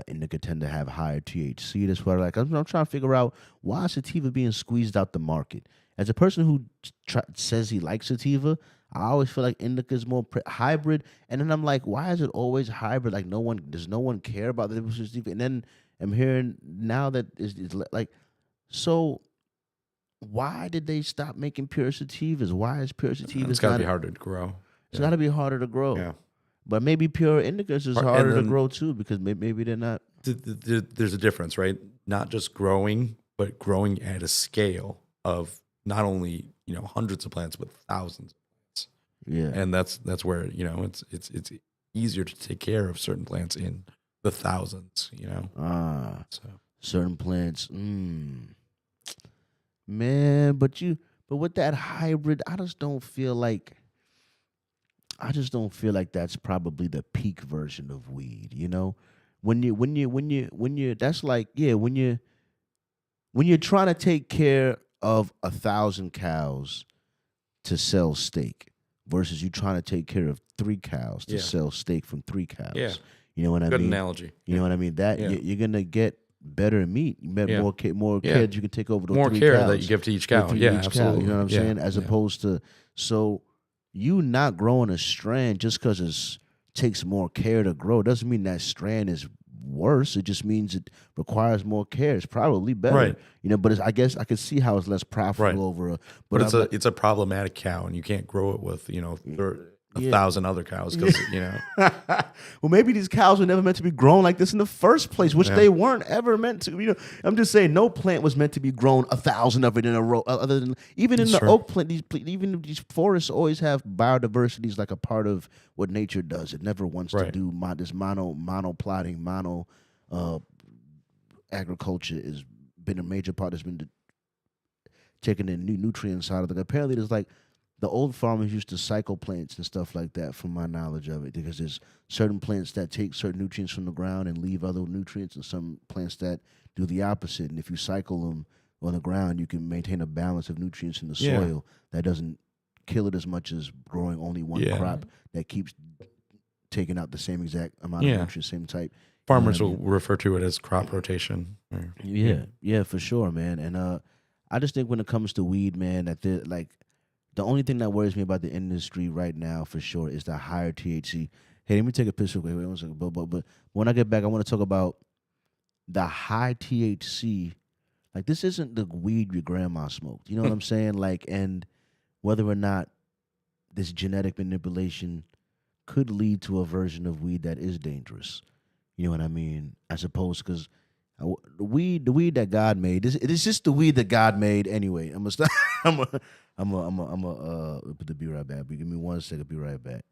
indica tend to have higher THC. That's why, like, I'm trying to figure out why is sativa being squeezed out the market. As a person who says he likes sativa, I always feel like indica is more hybrid, and then I'm like, why is it always hybrid? Like, does no one care about the sativa? And then I'm hearing now that it's like, so why did they stop making pure sativas? Why is pure sativas It's got to not? be harder to grow. It's got to be harder to grow. Yeah. But maybe pure indicas is And harder to then grow too, because maybe they're not. There's a difference, right? Not just growing, but growing at a scale of not only hundreds of plants, but thousands of plants. Yeah. And that's where it's easier to take care of certain plants in the thousands. So Certain plants. Man, but with that hybrid, I just don't feel like that's probably the peak version of weed, When you that's like, yeah, when you're trying to take care of 1,000 cows to sell steak versus you trying to take care of 3 cows to sell steak from 3 cows. Yeah. You know what I mean? Good analogy. You know what I mean? That you're gonna get better meat. You get more care that you can take over the more 3 care cows. that you give to each cow. Each Absolutely. cow, you know what I'm saying? As opposed to, so you not growing a strand just because it takes more care to grow doesn't mean that strand is worse. It just means it requires more care. It's probably better, Right. But I guess I could see how it's less profitable over But it's a problematic cow, and you can't grow it with 1,000 other cows because well, maybe these cows were never meant to be grown like this in the first place, which they weren't ever meant to. I'm just saying, no plant was meant to be grown 1,000 of it in a row. Other than even in the oak plant, these forests always have biodiversity is like a part of what nature does. It never wants to do this monoplotting, agriculture has been a major part. That's been taking in new nutrients out of it. Apparently, there's like. The old farmers used to cycle plants and stuff like that, from my knowledge of it, because there's certain plants that take certain nutrients from the ground and leave other nutrients, and some plants that do the opposite. And if you cycle them on the ground, you can maintain a balance of nutrients in the soil that doesn't kill it as much as growing only one crop that keeps taking out the same exact amount of nutrients, same type. Farmers will refer to it as crop rotation. Yeah, for sure, man. And I just think when it comes to weed, man, that the only thing that worries me about the industry right now, for sure, is the higher THC. Hey, let me take a piss real quick. Wait 1 second. But when I get back, I want to talk about the high THC. Like, this isn't the weed your grandma smoked. You know what I'm saying? Like, and whether or not this genetic manipulation could lead to a version of weed that is dangerous. You know what I mean? I suppose because the weed that God made, it is just the weed that God made anyway. I'm gonna be right back. But give me 1 second. Be right back.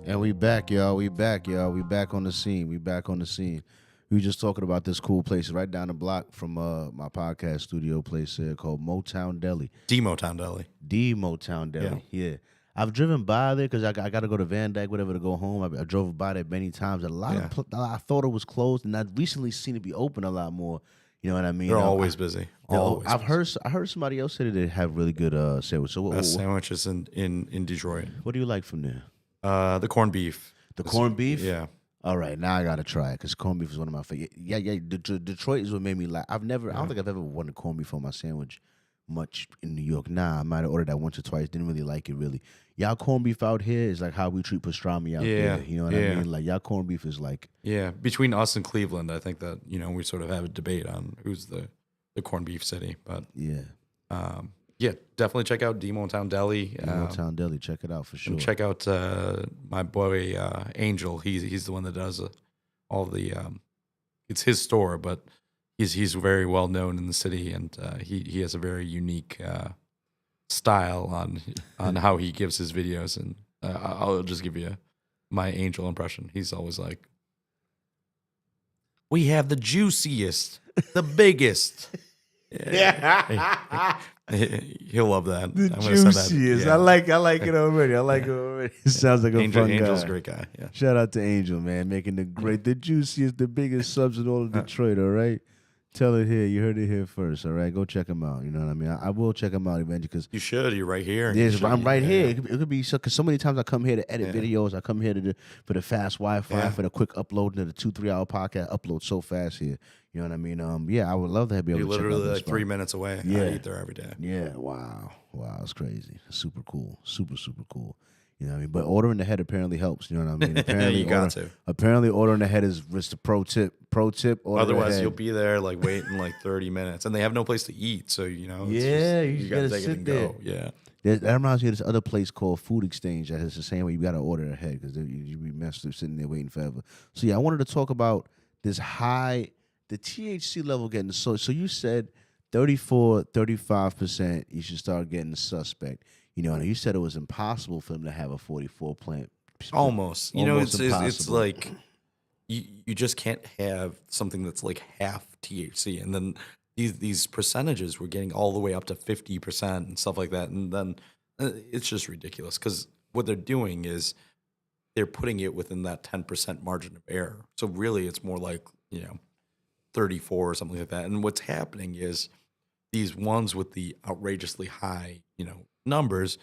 And we back, y'all. We back, y'all. We back on the scene. We back on the scene. We were just talking about this cool place right down the block from my podcast studio place here called Motown Deli. Motown Deli. The Motown Deli. Yeah. I've driven by there because I got to go to Van Dyke, whatever, to go home. I drove by there many times. I thought it was closed, and I've recently seen it be open a lot more. You know what I mean? They're always busy. I've heard somebody else say that they have really good sandwiches. So best sandwiches in Detroit. What do you like from there? The corned beef. The corned beef? Yeah. All right, now I gotta try it because corned beef is one of my favorite. Yeah. Detroit is what made me laugh. I don't think I've ever wanted corned beef on my sandwich much in New York. Nah, I might have ordered that once or twice. Didn't really like it really. Y'all corned beef out here is like how we treat pastrami out there. You know what I mean? Like y'all corned beef is like between us and Cleveland, I think that we sort of have a debate on who's the corned beef city. But definitely check out Motown Deli. Motown Deli, check it out for sure. And check out my boy Angel. He's the one that does all the. It's his store, but he's very well known in the city, and he has a very unique style on how he gives his videos. And I'll just give you my Angel impression. He's always like, "We have the juiciest, the biggest." Yeah. He'll love that. The juiciest. I like it already. It sounds like a fun guy. Angel's a great guy. Yeah. Shout out to Angel, man, making the juiciest, the biggest subs in all of Detroit. All right, tell it here. You heard it here first. All right, go check him out. You know what I mean? I will check him out eventually because you should. You're right here. Yes, I'm right here. It could be so because so many times I come here to edit videos. I come here for the fast Wi-Fi for the quick upload into the 2-3 hour podcast. Upload so fast here. You know what I mean? I would love to be able to check out literally this like 3 minutes away. Yeah. I eat there every day. Yeah, wow, it's crazy. Super cool, super cool. You know what I mean? But ordering ahead apparently helps. You know what I mean? Apparently, Apparently, ordering ahead is just a pro tip. Otherwise, you'll be there like waiting like 30 minutes, and they have no place to eat. So you gotta take it and there. Go. Yeah. That reminds me of this other place called Food Exchange that is the same way. You got to order ahead because you be messed up sitting there waiting forever. So yeah, I wanted to talk about this the THC level getting so you said 34, 35%, you should start getting suspect. You know, and you said it was impossible for them to have a 44 plant. Almost. It's like you just can't have something that's like half THC. And then these percentages were getting all the way up to 50% and stuff like that. And then it's just ridiculous because what they're doing is they're putting it within that 10% margin of error. So really it's more like, 34 or something like that. And what's happening is these ones with the outrageously high, numbers,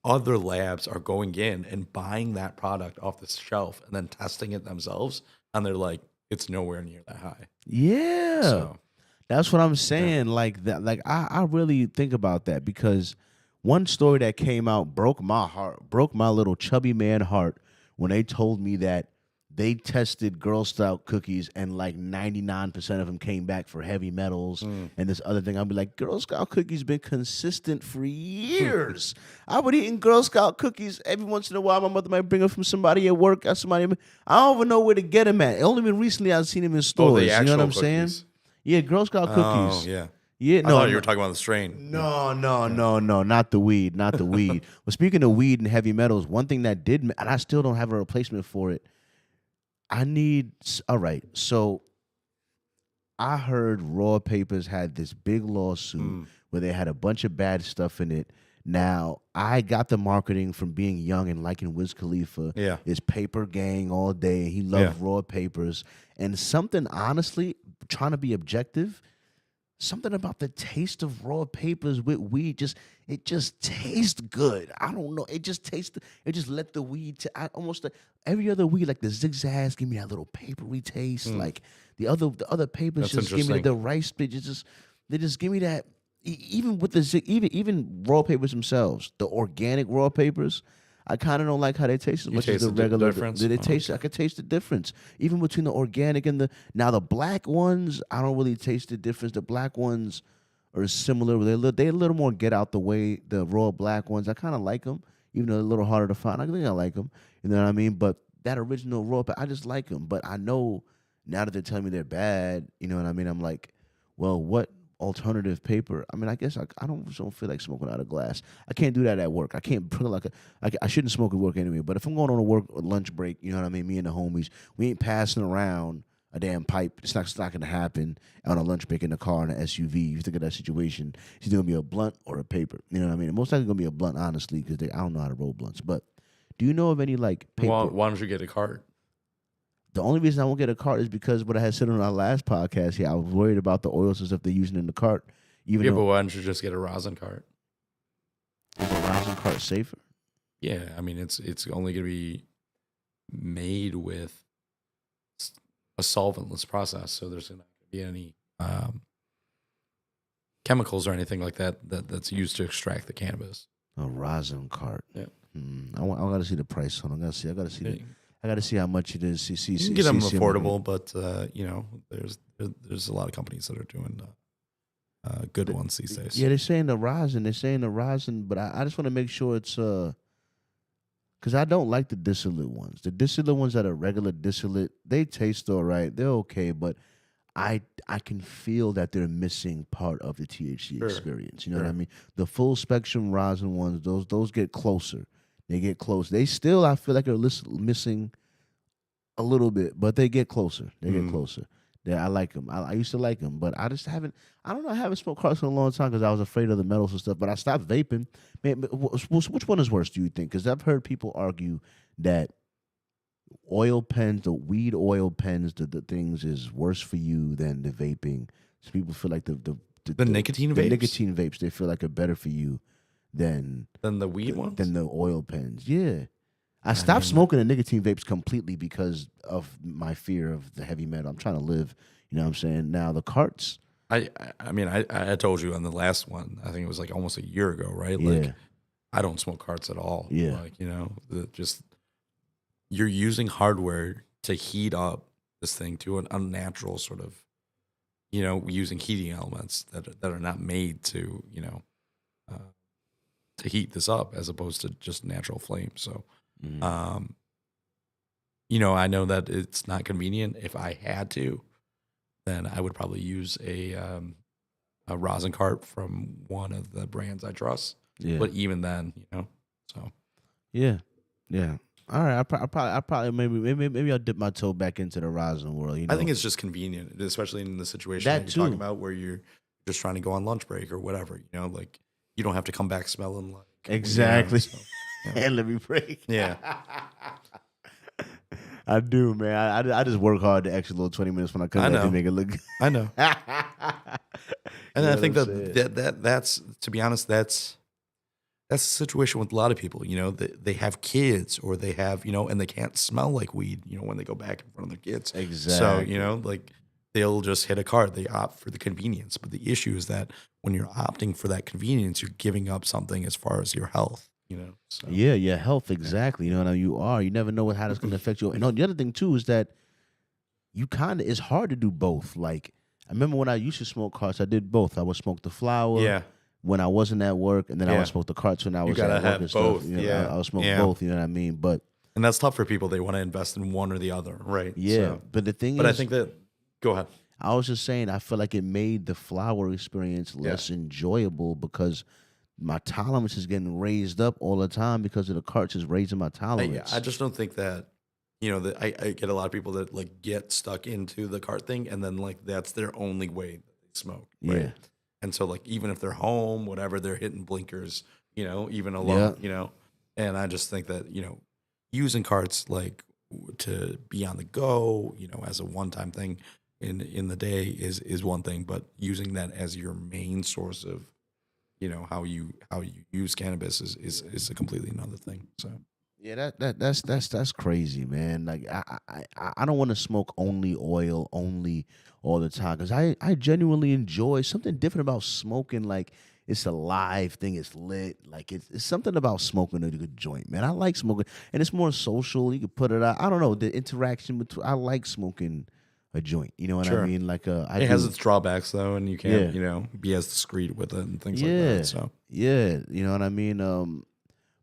other labs are going in and buying that product off the shelf and then testing it themselves. And they're like, it's nowhere near that high. Yeah. So, that's what I'm saying. Like that, I really think about that because one story that came out broke my little chubby man heart when they told me that they tested Girl Scout cookies and like 99% of them came back for heavy metals and this other thing. I'd be like, Girl Scout cookies been consistent for years. I would eating Girl Scout cookies every once in a while. My mother might bring them from somebody at work. I don't even know where to get them at. Only been recently I've seen them in stores. The actual you know what I'm cookies. saying? Yeah, Girl Scout cookies. Oh, yeah. Yeah, I thought you were talking about the strain. No, not the weed, not the weed. But speaking of weed and heavy metals, one thing that did, and I still don't have a replacement for it. All right, so I heard Raw Papers had this big lawsuit where they had a bunch of bad stuff in it. Now, I got the marketing from being young and liking Wiz Khalifa. Yeah. His paper gang all day. He loved Raw Papers. And something, honestly, trying to be objective, something about the taste of Raw Papers with weed it just tastes good. I don't know. It just let the weed almost every other weed, like the zigzags give me that little papery taste. Like the other papers That's just give me the rice bit. They just give me that. Even with even Raw Papers themselves, the organic Raw Papers, I kind of don't like how they taste as much as the regular. I could taste the difference, even between the organic and the black ones. I don't really taste the difference. The black ones are similar. They're a little more get out the way. The raw black ones, I kind of like them, even though they're a little harder to find. I think I like them. You know what I mean? But that original raw, I just like them. But I know now that they're telling me they're bad. You know what I mean? I'm like, well, what alternative paper. I mean, I guess I don't feel like smoking out of glass. I can't do that at work. I can't put like I shouldn't smoke at work anyway. But if I'm going on a work lunch break, you know what I mean. Me and the homies, we ain't passing around a damn pipe. It's not going to happen on a lunch break in the car in an SUV. You think of that situation, it's either going to be a blunt or a paper. You know what I mean? Most likely going to be a blunt, honestly, because I don't know how to roll blunts. But do you know of any like paper? Why don't you get a cart? The only reason I won't get a cart is because what I had said on our last podcast here, I was worried about the oils and stuff they're using in the cart. Even But why don't you just get a rosin cart? Is a rosin cart safer? Yeah, I mean it's only going to be made with a solventless process, so there's not going to be any chemicals or anything like that's used to extract the cannabis. A rosin cart. Yeah. I got to see the price on. I got to see. I got to see how much it is. You can get them affordable, but there's a lot of companies that are doing good ones these days. Yeah, they're saying the rosin. But I just want to make sure it's because I don't like the distillate ones. The distillate ones that are regular distillate, they taste all right. They're okay, but I can feel that they're missing part of the THC experience. You know what I mean? The full spectrum rosin ones, those get closer. They get close. They still, I feel like they're missing a little bit, but they get closer. Get closer. Yeah, I like them. I used to like them, but I just haven't. I don't know. I haven't smoked carts in a long time because I was afraid of the metals and stuff. But I stopped vaping. Man, which one is worse? Do you think? Because I've heard people argue that oil pens, the weed oil pens, the things is worse for you than the vaping. So people feel like the nicotine vapes. The nicotine vapes, they feel like are better for you than the weed ones? Than the oil pens. Yeah. I stopped smoking the nicotine vapes completely because of my fear of the heavy metal. I'm trying to live, you know what I'm saying? Now the carts. I told you on the last one, I think it was like almost a year ago, right? Yeah. Like I don't smoke carts at all. Yeah. Like, just you're using hardware to heat up this thing to an unnatural sort of, using heating elements that are not made to, to heat this up as opposed to just natural flame. So, I know that it's not convenient. If I had to, then I would probably use a rosin cart from one of the brands I trust. Yeah. But even then, so. Yeah. All right. I probably maybe I'll dip my toe back into the rosin world. I think it's just convenient, especially in the situation that you're talking about where you're just trying to go on lunch break or whatever. Like you don't have to come back smelling like exactly. And let me break. Yeah. I do, man. I just work hard the extra little 20 minutes when I come back to make it look good. I know. And I think that's, to be honest, that's the situation with a lot of people. They have kids or they have, and they can't smell like weed, when they go back in front of their kids. Exactly. So, like they'll just hit a cart. They opt for the convenience. But the issue is that when you're opting for that convenience, you're giving up something as far as your health. So. Yeah, your health, exactly. You never know how that's going to affect you. And the other thing too is that it's hard to do both. Like I remember when I used to smoke carts, I did both. I would smoke the flower when I wasn't at work, and then I would smoke the carts when I was at work and both. Stuff. I would smoke both. You know what I mean? And that's tough for people. They want to invest in one or the other, right? Yeah, so. but the thing is, I think that. Go ahead. I was just saying, I feel like it made the flower experience less enjoyable because my tolerance is getting raised up all the time because of the carts is raising my tolerance. I just don't think that, that I get a lot of people that like get stuck into the cart thing and then like that's their only way that they smoke. Right? Yeah. And so like even if they're home, whatever, they're hitting blinkers, even alone, and I just think that, using carts like to be on the go, as a one-time thing in the day is one thing, but using that as your main source of how you use cannabis is a completely another thing. So yeah, that's crazy, man. Like I don't want to smoke only oil only all the time because I genuinely enjoy something different about smoking. Like it's a live thing, it's lit. Like it's something about smoking a good joint, man. I like smoking, and it's more social. You can put it out. I don't know the interaction between. I like smoking a joint. You know what I mean? Like it has its drawbacks though, and you can't be as discreet with it and things like that. So you know what I mean.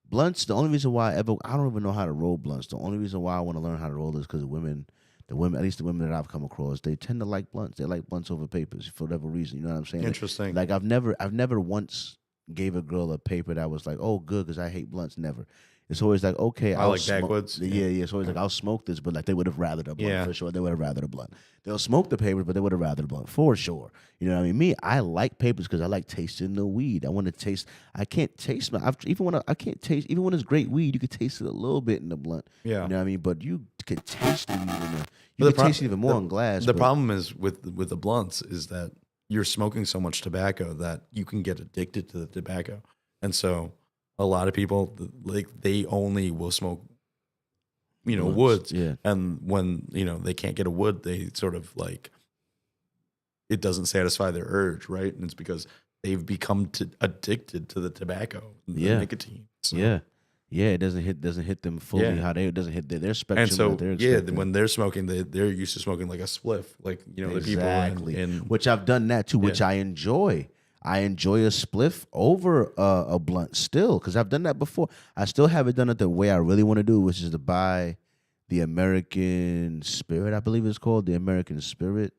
Blunts. The only reason why I don't even know how to roll blunts. The only reason why I want to learn how to roll is because of women the women, at least the women that I've come across, they tend to like blunts. They like blunts over papers for whatever reason. You know what I'm saying? Interesting. Like I've never once gave a girl a paper that was like, oh, good, because I hate blunts. Never. It's always like, okay, I I'll like smoke. backwoods. Yeah. It's always like, I'll smoke this, but like they would have rather the blunt for sure. They would have rather the blunt. They'll smoke the papers, but they would have rather the blunt for sure. You know what I mean? Me, I like papers because I like tasting the weed. I want to taste. I can't taste even when it's great weed, you can taste it a little bit in the blunt. Yeah. You know what I mean? But you can taste the weed you can taste it even more in glass. The problem is with the blunts is that you're smoking so much tobacco that you can get addicted to the tobacco, and so a lot of people like they only will smoke, woods. Yeah. And when they can't get a wood, they sort of like it doesn't satisfy their urge, right? And it's because they've become addicted to the tobacco, the nicotine. So. Yeah, it doesn't hit them fully it doesn't hit their spectrum. And so that they're expecting. when they're smoking, they're used to smoking like a spliff, like the people in which I've done that too, which I enjoy. I enjoy a spliff over a blunt still because I've done that before. I still haven't done it the way I really want to do, which is to buy the American Spirit, I believe it's called, the American Spirit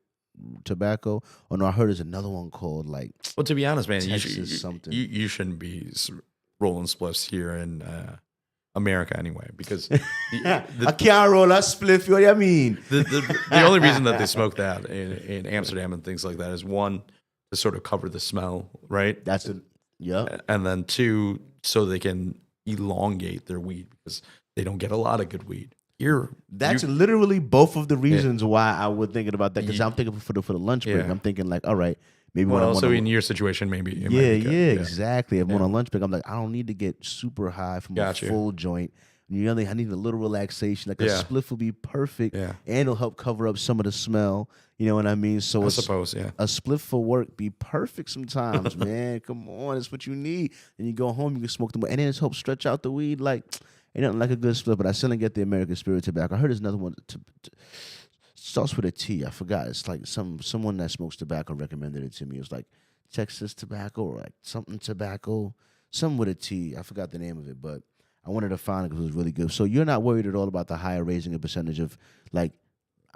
tobacco. Oh no, I heard there's another one called like. Well, to be honest, man, something. You shouldn't be rolling spliffs here in America anyway, because I can't roll a spliff. What do you mean? The only reason that they smoke that in Amsterdam and things like that is one, to sort of cover the smell, right? That's it. Yeah. And then two, so they can elongate their weed because they don't get a lot of good weed. That's literally both of the reasons why I was thinking about that, because I'm thinking for the lunch break. I'm thinking like, all right, maybe when I'm in your situation, maybe. Exactly. If I'm on a lunch break, I'm like, I don't need to get super high from a full joint. I need a little relaxation. Like a spliff will be perfect, and it'll help cover up some of the smell. You know what I mean? So I suppose, a spliff for work be perfect sometimes, man. Come on, it's what you need. And you go home, you can smoke them, and then it helps stretch out the weed. Like, ain't nothing like a good spliff. But I still didn't get the American Spirit tobacco. I heard there's another one. Starts with a T. I forgot. It's like someone that smokes tobacco recommended it to me. It was like Texas tobacco or like something tobacco, something with a T. I forgot the name of it, but I wanted to find it because it was really good. So you're not worried at all about the higher raising a percentage of like.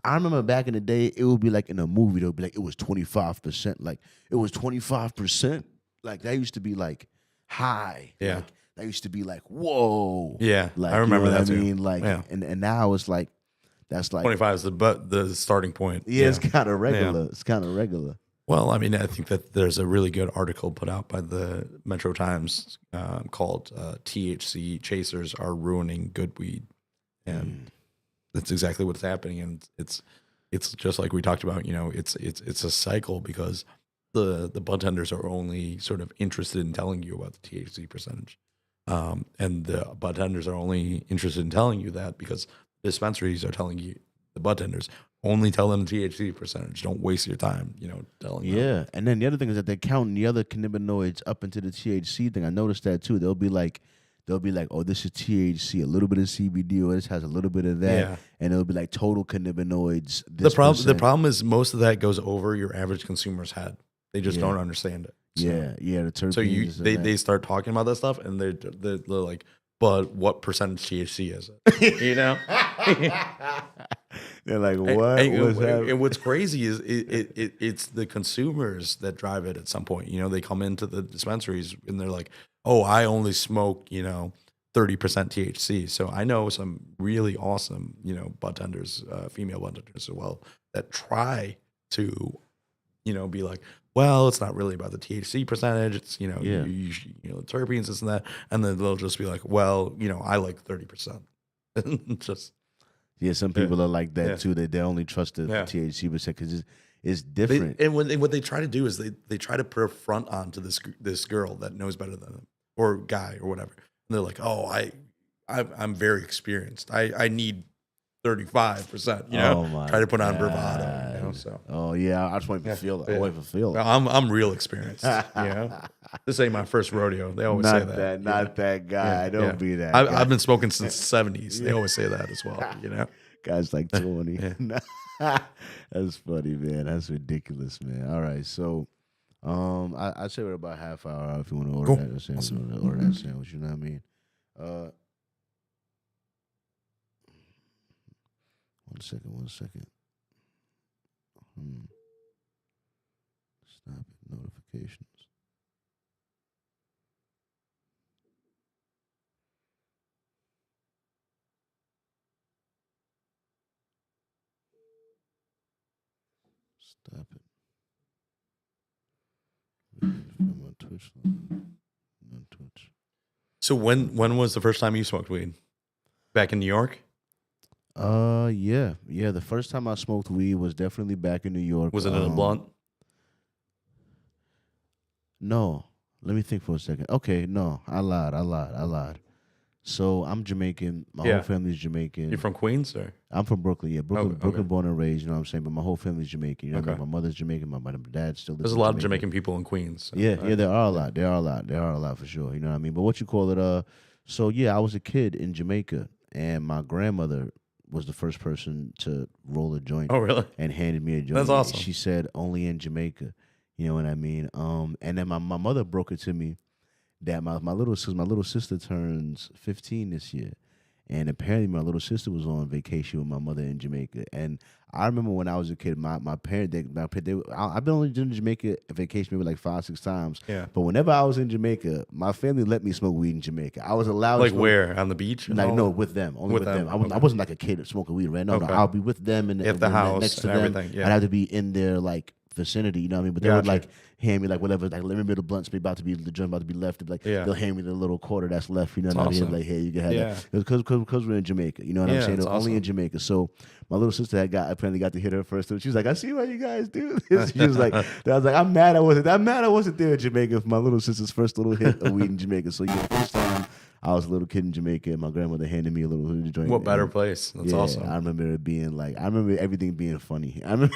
I remember back in the day, it would be like in a movie, it would be like it was 25%. Like it was 25%. Like that used to be like high. Yeah. Like, that used to be like, whoa. Yeah. Like, I remember that I too. mean, like, and now it's like, that's like 25 is the starting point. Yeah, it's kind of regular. Yeah. It's kind of regular. Well, I mean, I think that there's a really good article put out by the Metro Times called "THC Chasers Are Ruining Good Weed," and that's exactly what's happening. And it's just like we talked about. It's a cycle because the bud tenders are only sort of interested in telling you about the THC percentage, and the bud tenders are only interested in telling you that because dispensaries are telling you, the bud tenders only tell them the THC percentage. Don't waste your time, telling them. Yeah, and then the other thing is that they're counting the other cannabinoids up into the THC thing. I noticed that too. They'll be like, oh, this is THC, a little bit of CBD, or this has a little bit of that, and it'll be like total cannabinoids. The problem is most of that goes over your average consumer's head. They just don't understand it. So, the terpenes. So they start talking about that stuff, and they're like, but what percentage THC is it? They're like, what? And what's crazy is it's the consumers that drive it at some point. They come into the dispensaries and they're like, oh, I only smoke, 30% THC. So I know some really awesome, bud tenders, female bud tenders as well, that try to, be like, well, it's not really about the THC percentage. It's, the terpenes, this and that. And then they'll just be like, well, I like 30%. Just. Yeah, some people are like that too. They only trust the THC percent because it's different. What they try to do is they try to put a front on to this girl that knows better than them, or guy or whatever. And they're like, oh, I'm very experienced. I need 35%. Try to put on bravado. So. Oh yeah, I just want to feel it. I want to feel it. I'm real experienced. This ain't my first rodeo. They always say that. Not that guy. Don't be that. I've been smoking since the 70s. They always say that as well. Guys like 20. That's funny, man. That's ridiculous, man. All right, so I'd say we're about half hour if you want to order that sandwich. Order that sandwich. You know what I mean? One second. Stop it. Notifications. Stop it. From on Twitch. On Twitch. So when was the first time you smoked weed? Back in New York? Yeah. The first time I smoked weed was definitely back in New York. Was it in a blunt? No. Let me think for a second. Okay, no, I lied. So I'm Jamaican. My whole family's Jamaican. You're from Queens, or? I'm from Brooklyn. Yeah, Brooklyn, Okay. Brooklyn, born and raised. You know what I'm saying? But my whole family's Jamaican. You know, Okay. my mother's Jamaican. My dad still lives. There's a lot of Jamaican people in Queens. So, Yeah, there are a lot. There are a lot for sure. You know what I mean? But what you call it? So yeah, I was a kid in Jamaica, and my grandmother was the first person to roll a joint. Oh, really? And handed me a joint. That's awesome. She said only in Jamaica. You know what I mean? And then my mother broke it to me that my little sister turns 15 this year. And apparently my little sister was on vacation with my mother in Jamaica. And I remember when I was a kid, I've been only doing Jamaica vacation maybe like 5-6 times. Yeah. But whenever I was in Jamaica, my family let me smoke weed in Jamaica. I was allowed Like to smoke, where? On the beach? like no, with them. Only with them. I wasn't like a kid smoking weed, right? No, Okay. I'll be with them and At the house next to and them. everything. Yeah. I'd have to be in their like vicinity, you know what I mean? But they would Gotcha. like hand me like whatever, like let me the blunts be about to be the joint about to be left. Like they'll hand me the little quarter that's left, you know what I mean? awesome. Like, hey, you can have Yeah. that. Because we're in Jamaica, you know what I'm saying? it's Only awesome. in Jamaica. So my little sister apparently got to hit her first. She was like, I see why you guys do this. She was like, I was like, I'm mad I wasn't there in Jamaica for my little sister's first little hit of weed in Jamaica. So yeah, first time I was a little kid in Jamaica and my grandmother handed me a little joint. What better place? That's awesome. I remember it being like, I remember everything being funny. I remember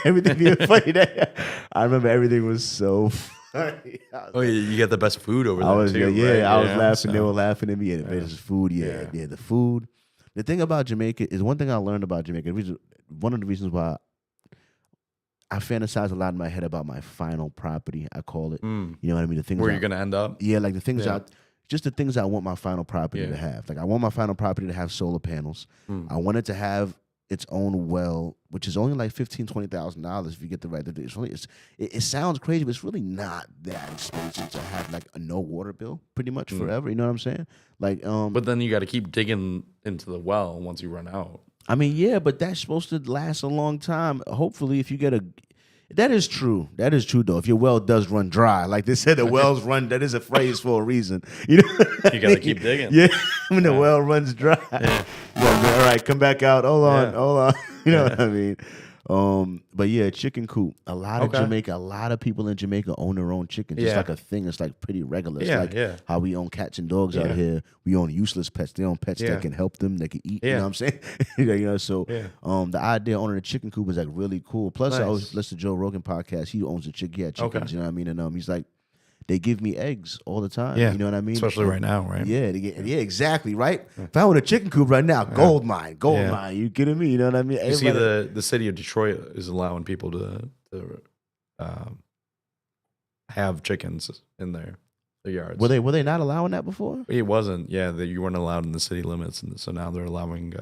everything was so funny. Oh, you get the best food over there I was, too, right? I was laughing. So- They were laughing at me. And the food, the food. The thing about Jamaica is one thing I learned about Jamaica. One of the reasons why I fantasize a lot in my head about my final property. I call it. You know what I mean? The things Where you're gonna end up? Yeah, like the things Yeah. just the things I want my final property Yeah. to have. Like I want my final property to have solar panels. I want it to have its own well, which is only like $15,000-$20,000 if you get the right. It sounds crazy, but it's really not that expensive to have like a no water bill pretty much forever. You know what I'm saying? Like, But then you got to keep digging into the well once you run out. I mean, yeah, but that's supposed to last a long time. Hopefully, if you get that is true. That is true, though. If your well does run dry, like they said, the wells run. That is a phrase for a reason. You know, You got to keep digging. Yeah, when the well runs dry. Yeah. All right, come back out. Hold on. You know what I mean? But yeah, chicken coop. A lot of people in Jamaica own their own chickens. It's like a thing. It's like pretty regular. It's like how we own cats and dogs out here. We own useless pets. They own pets that can help them. They can eat. You know what I'm saying? So the idea of owning a chicken coop is like really cool. Plus, I always listen to Joe Rogan podcast. He owns a chicken. He had chickens. You know what I mean? And he's like, they give me eggs all the time. Yeah. You know what I mean? Especially right now, right? Yeah, exactly, right? If I own a chicken coop right now, gold mine. You kidding me? You know what I mean? You see, the city of Detroit is allowing people to have chickens in their yards. Were they not allowing that before? It wasn't. Yeah, you weren't allowed in the city limits, and so now they're allowing.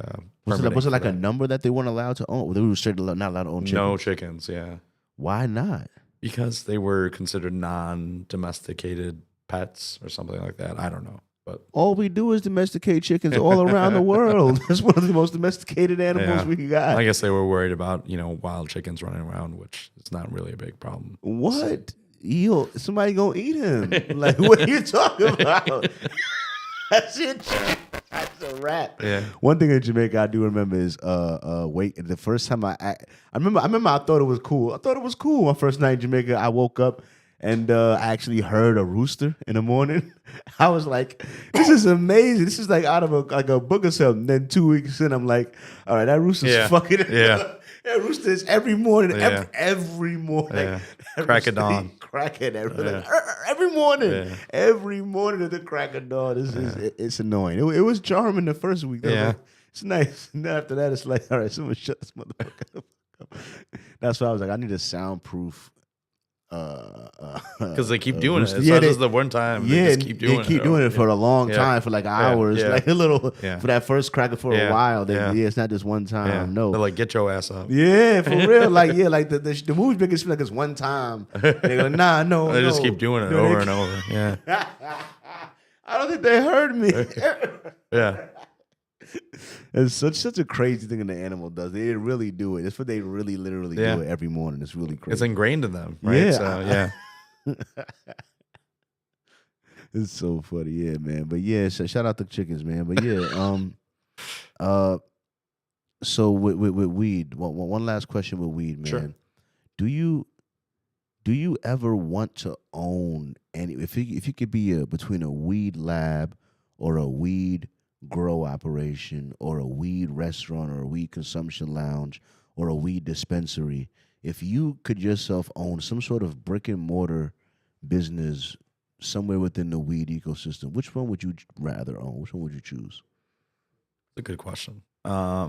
Was it like a a number that they weren't allowed to own? They were straight not allowed to own chickens. No chickens. Yeah, Why not? because they were considered non-domesticated pets or something like that. I don't know, but All we do is domesticate chickens all around the world. That's one of the most domesticated animals we got. I guess they were worried about wild chickens running around, which is not really a big problem. What? Somebody gonna eat him? Like, what are you talking about? That's it. That's a wrap. Yeah. One thing in Jamaica I do remember is the first time I remember I thought it was cool. I thought it was cool. My first night in Jamaica, I woke up and I actually heard a rooster in the morning. I was like, this is amazing. This is like out of a book or something. Then 2 weeks in, I'm like, all right, that rooster's fucking That rooster is every morning, every morning. Yeah. Crack of dawn. Crack it every morning. Yeah. Every morning at the crack of dawn. It's annoying. It was charming the first week. Like, it's nice. And then after that, it's like, all right, someone shut this motherfucker up. That's why I was like, I need a soundproof Because they keep doing it. rooster. It's not just the one time. Yeah, they just keep doing it. They keep doing it for a long time, for like hours, like a little for that first cracker for a while. It's not just one time. No, they're like, get your ass up. Yeah, for real. Like like the movie's making it seem like it's one time. They go, nah, no. They just keep doing it over and over. Yeah. I don't think they heard me. Yeah. It's such a crazy thing the animal does. They really do it. It's what they really literally do it every morning. It's really crazy. It's ingrained in them, right? Yeah. So, yeah. It's so funny, yeah, man. But yeah, shout out to chickens, man. But yeah, so with weed, one last question with weed, man. Sure. Do you ever want to own any? If you could be between a weed lab or a weed grow operation or a weed restaurant or a weed consumption lounge or a weed dispensary, if you could yourself own some sort of brick and mortar business somewhere within the weed ecosystem, which one would you rather own? Which one would you choose? That's a good question. I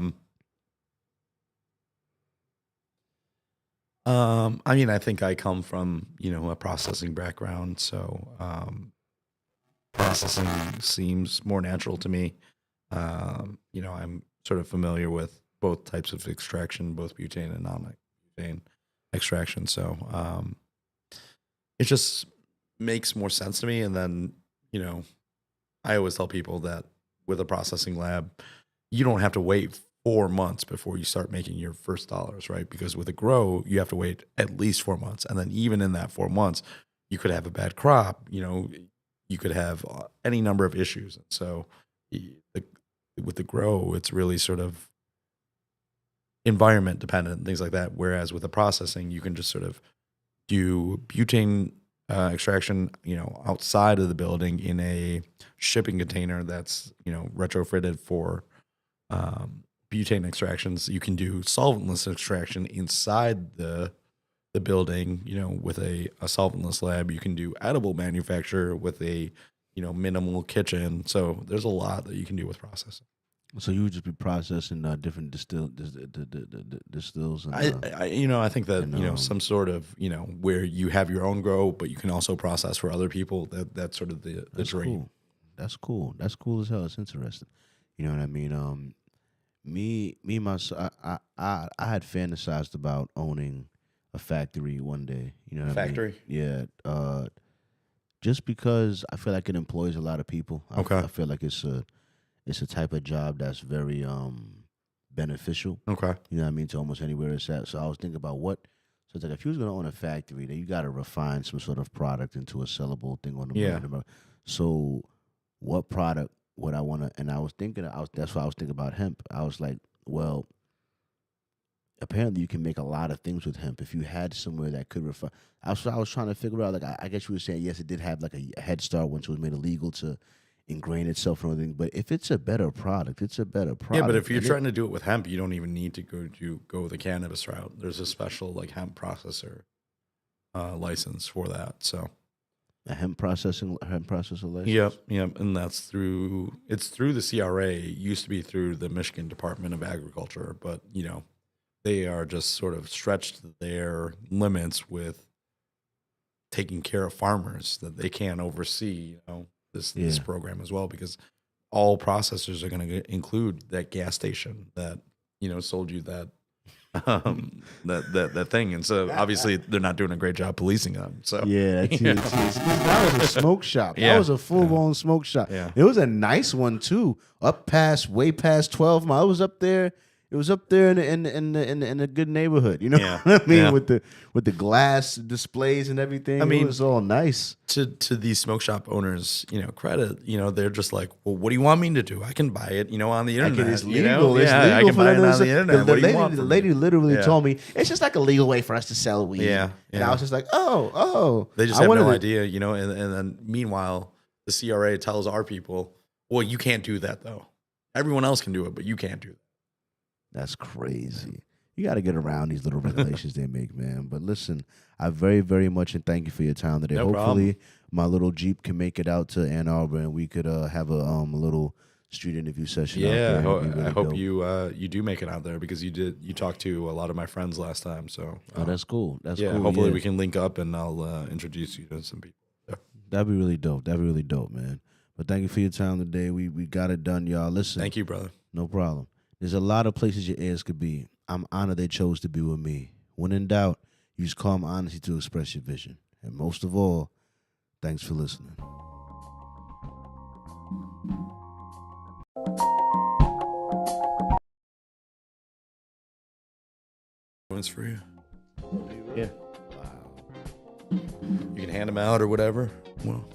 mean, I think I come from, a processing background, so processing seems more natural to me. I'm sort of familiar with both types of extraction, both butane and non-butane extraction. So it just makes more sense to me. And then, I always tell people that with a processing lab, you don't have to wait 4 months before you start making your first dollars, right? Because with a grow, you have to wait at least 4 months. And then even in that 4 months, you could have a bad crop, you could have any number of issues. So with the grow, it's really sort of environment dependent and things like that. Whereas with the processing, you can just sort of do butane extraction, outside of the building in a shipping container that's, retrofitted for butane extractions. You can do solventless extraction inside the building, with a solventless lab. You can do edible manufacture with a, minimal kitchen. So there's a lot that you can do with processing. So you would just be processing different distills. And, I think that some sort of where you have your own grow, but you can also process for other people. That's sort of the dream. Cool. That's cool. That's cool as hell. It's interesting. You know what I mean? Me myself, I had fantasized about owning a factory one day. You know what Factory? I mean? Yeah. Just because I feel like it employs a lot of people. Okay. I feel like it's a type of job that's very beneficial. Okay. You know what I mean? To almost anywhere it's at. So I was thinking about so it's like if you was going to own a factory, then you got to refine some sort of product into a sellable thing on the market. So what product would I want to, and I was thinking, that's why I was thinking about hemp. I was like, well, apparently you can make a lot of things with hemp if you had somewhere that could refine. I was trying to figure out, like, I guess you were saying, yes, it did have like a head start once it was made illegal to ingrain itself and everything. But if it's a better product, it's a better product. Yeah, but if you're trying to do it with hemp, you don't even need to go the cannabis route. There's a special like hemp processor license for that. So a hemp processor license. Yep, and it's through the CRA. It used to be through the Michigan Department of Agriculture, but they are just sort of stretched their limits with taking care of farmers that they can't oversee. This program as well, because all processors are going to include that gas station that sold you that that thing, and so obviously they're not doing a great job policing them. So that was a smoke shop. That was a full blown smoke shop. Yeah. It was a nice one too. Way past 12 miles. It was up there in a good neighborhood. You know what I mean? With the glass displays and everything. I mean, it was all nice. To these smoke shop owners, credit. They're just like, well, what do you want me to do? I can buy it, on the internet. It's legal. It's legal I can for buy it them on the internet. The lady literally told me it's just like a legal way for us to sell weed. Yeah. And I was just like, oh. They just have no idea, and then meanwhile, the CRA tells our people, well, you can't do that though. Everyone else can do it, but you can't do that. That's crazy. You got to get around these little regulations they make, man. But listen, I very, very much and thank you for your time today. No Hopefully, problem. my little Jeep can make it out to Ann Arbor and we could have a little street interview session. out Yeah, there. It'd be really I hope dope. you do make it out there because you talked to a lot of my friends last time. So Oh, that's cool. That's yeah, cool. hopefully yeah. we can link up and I'll introduce you to some people. That'd be really dope. That'd be really dope, man. But thank you for your time today. We got it done, y'all. Listen. Thank you, brother. No problem. There's a lot of places your ears could be. I'm honored they chose to be with me. When in doubt, use calm honesty to express your vision. And most of all, thanks for listening. Points for you. Yeah. You can hand them out or whatever. Well,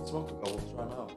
smoke a couple. Try them out.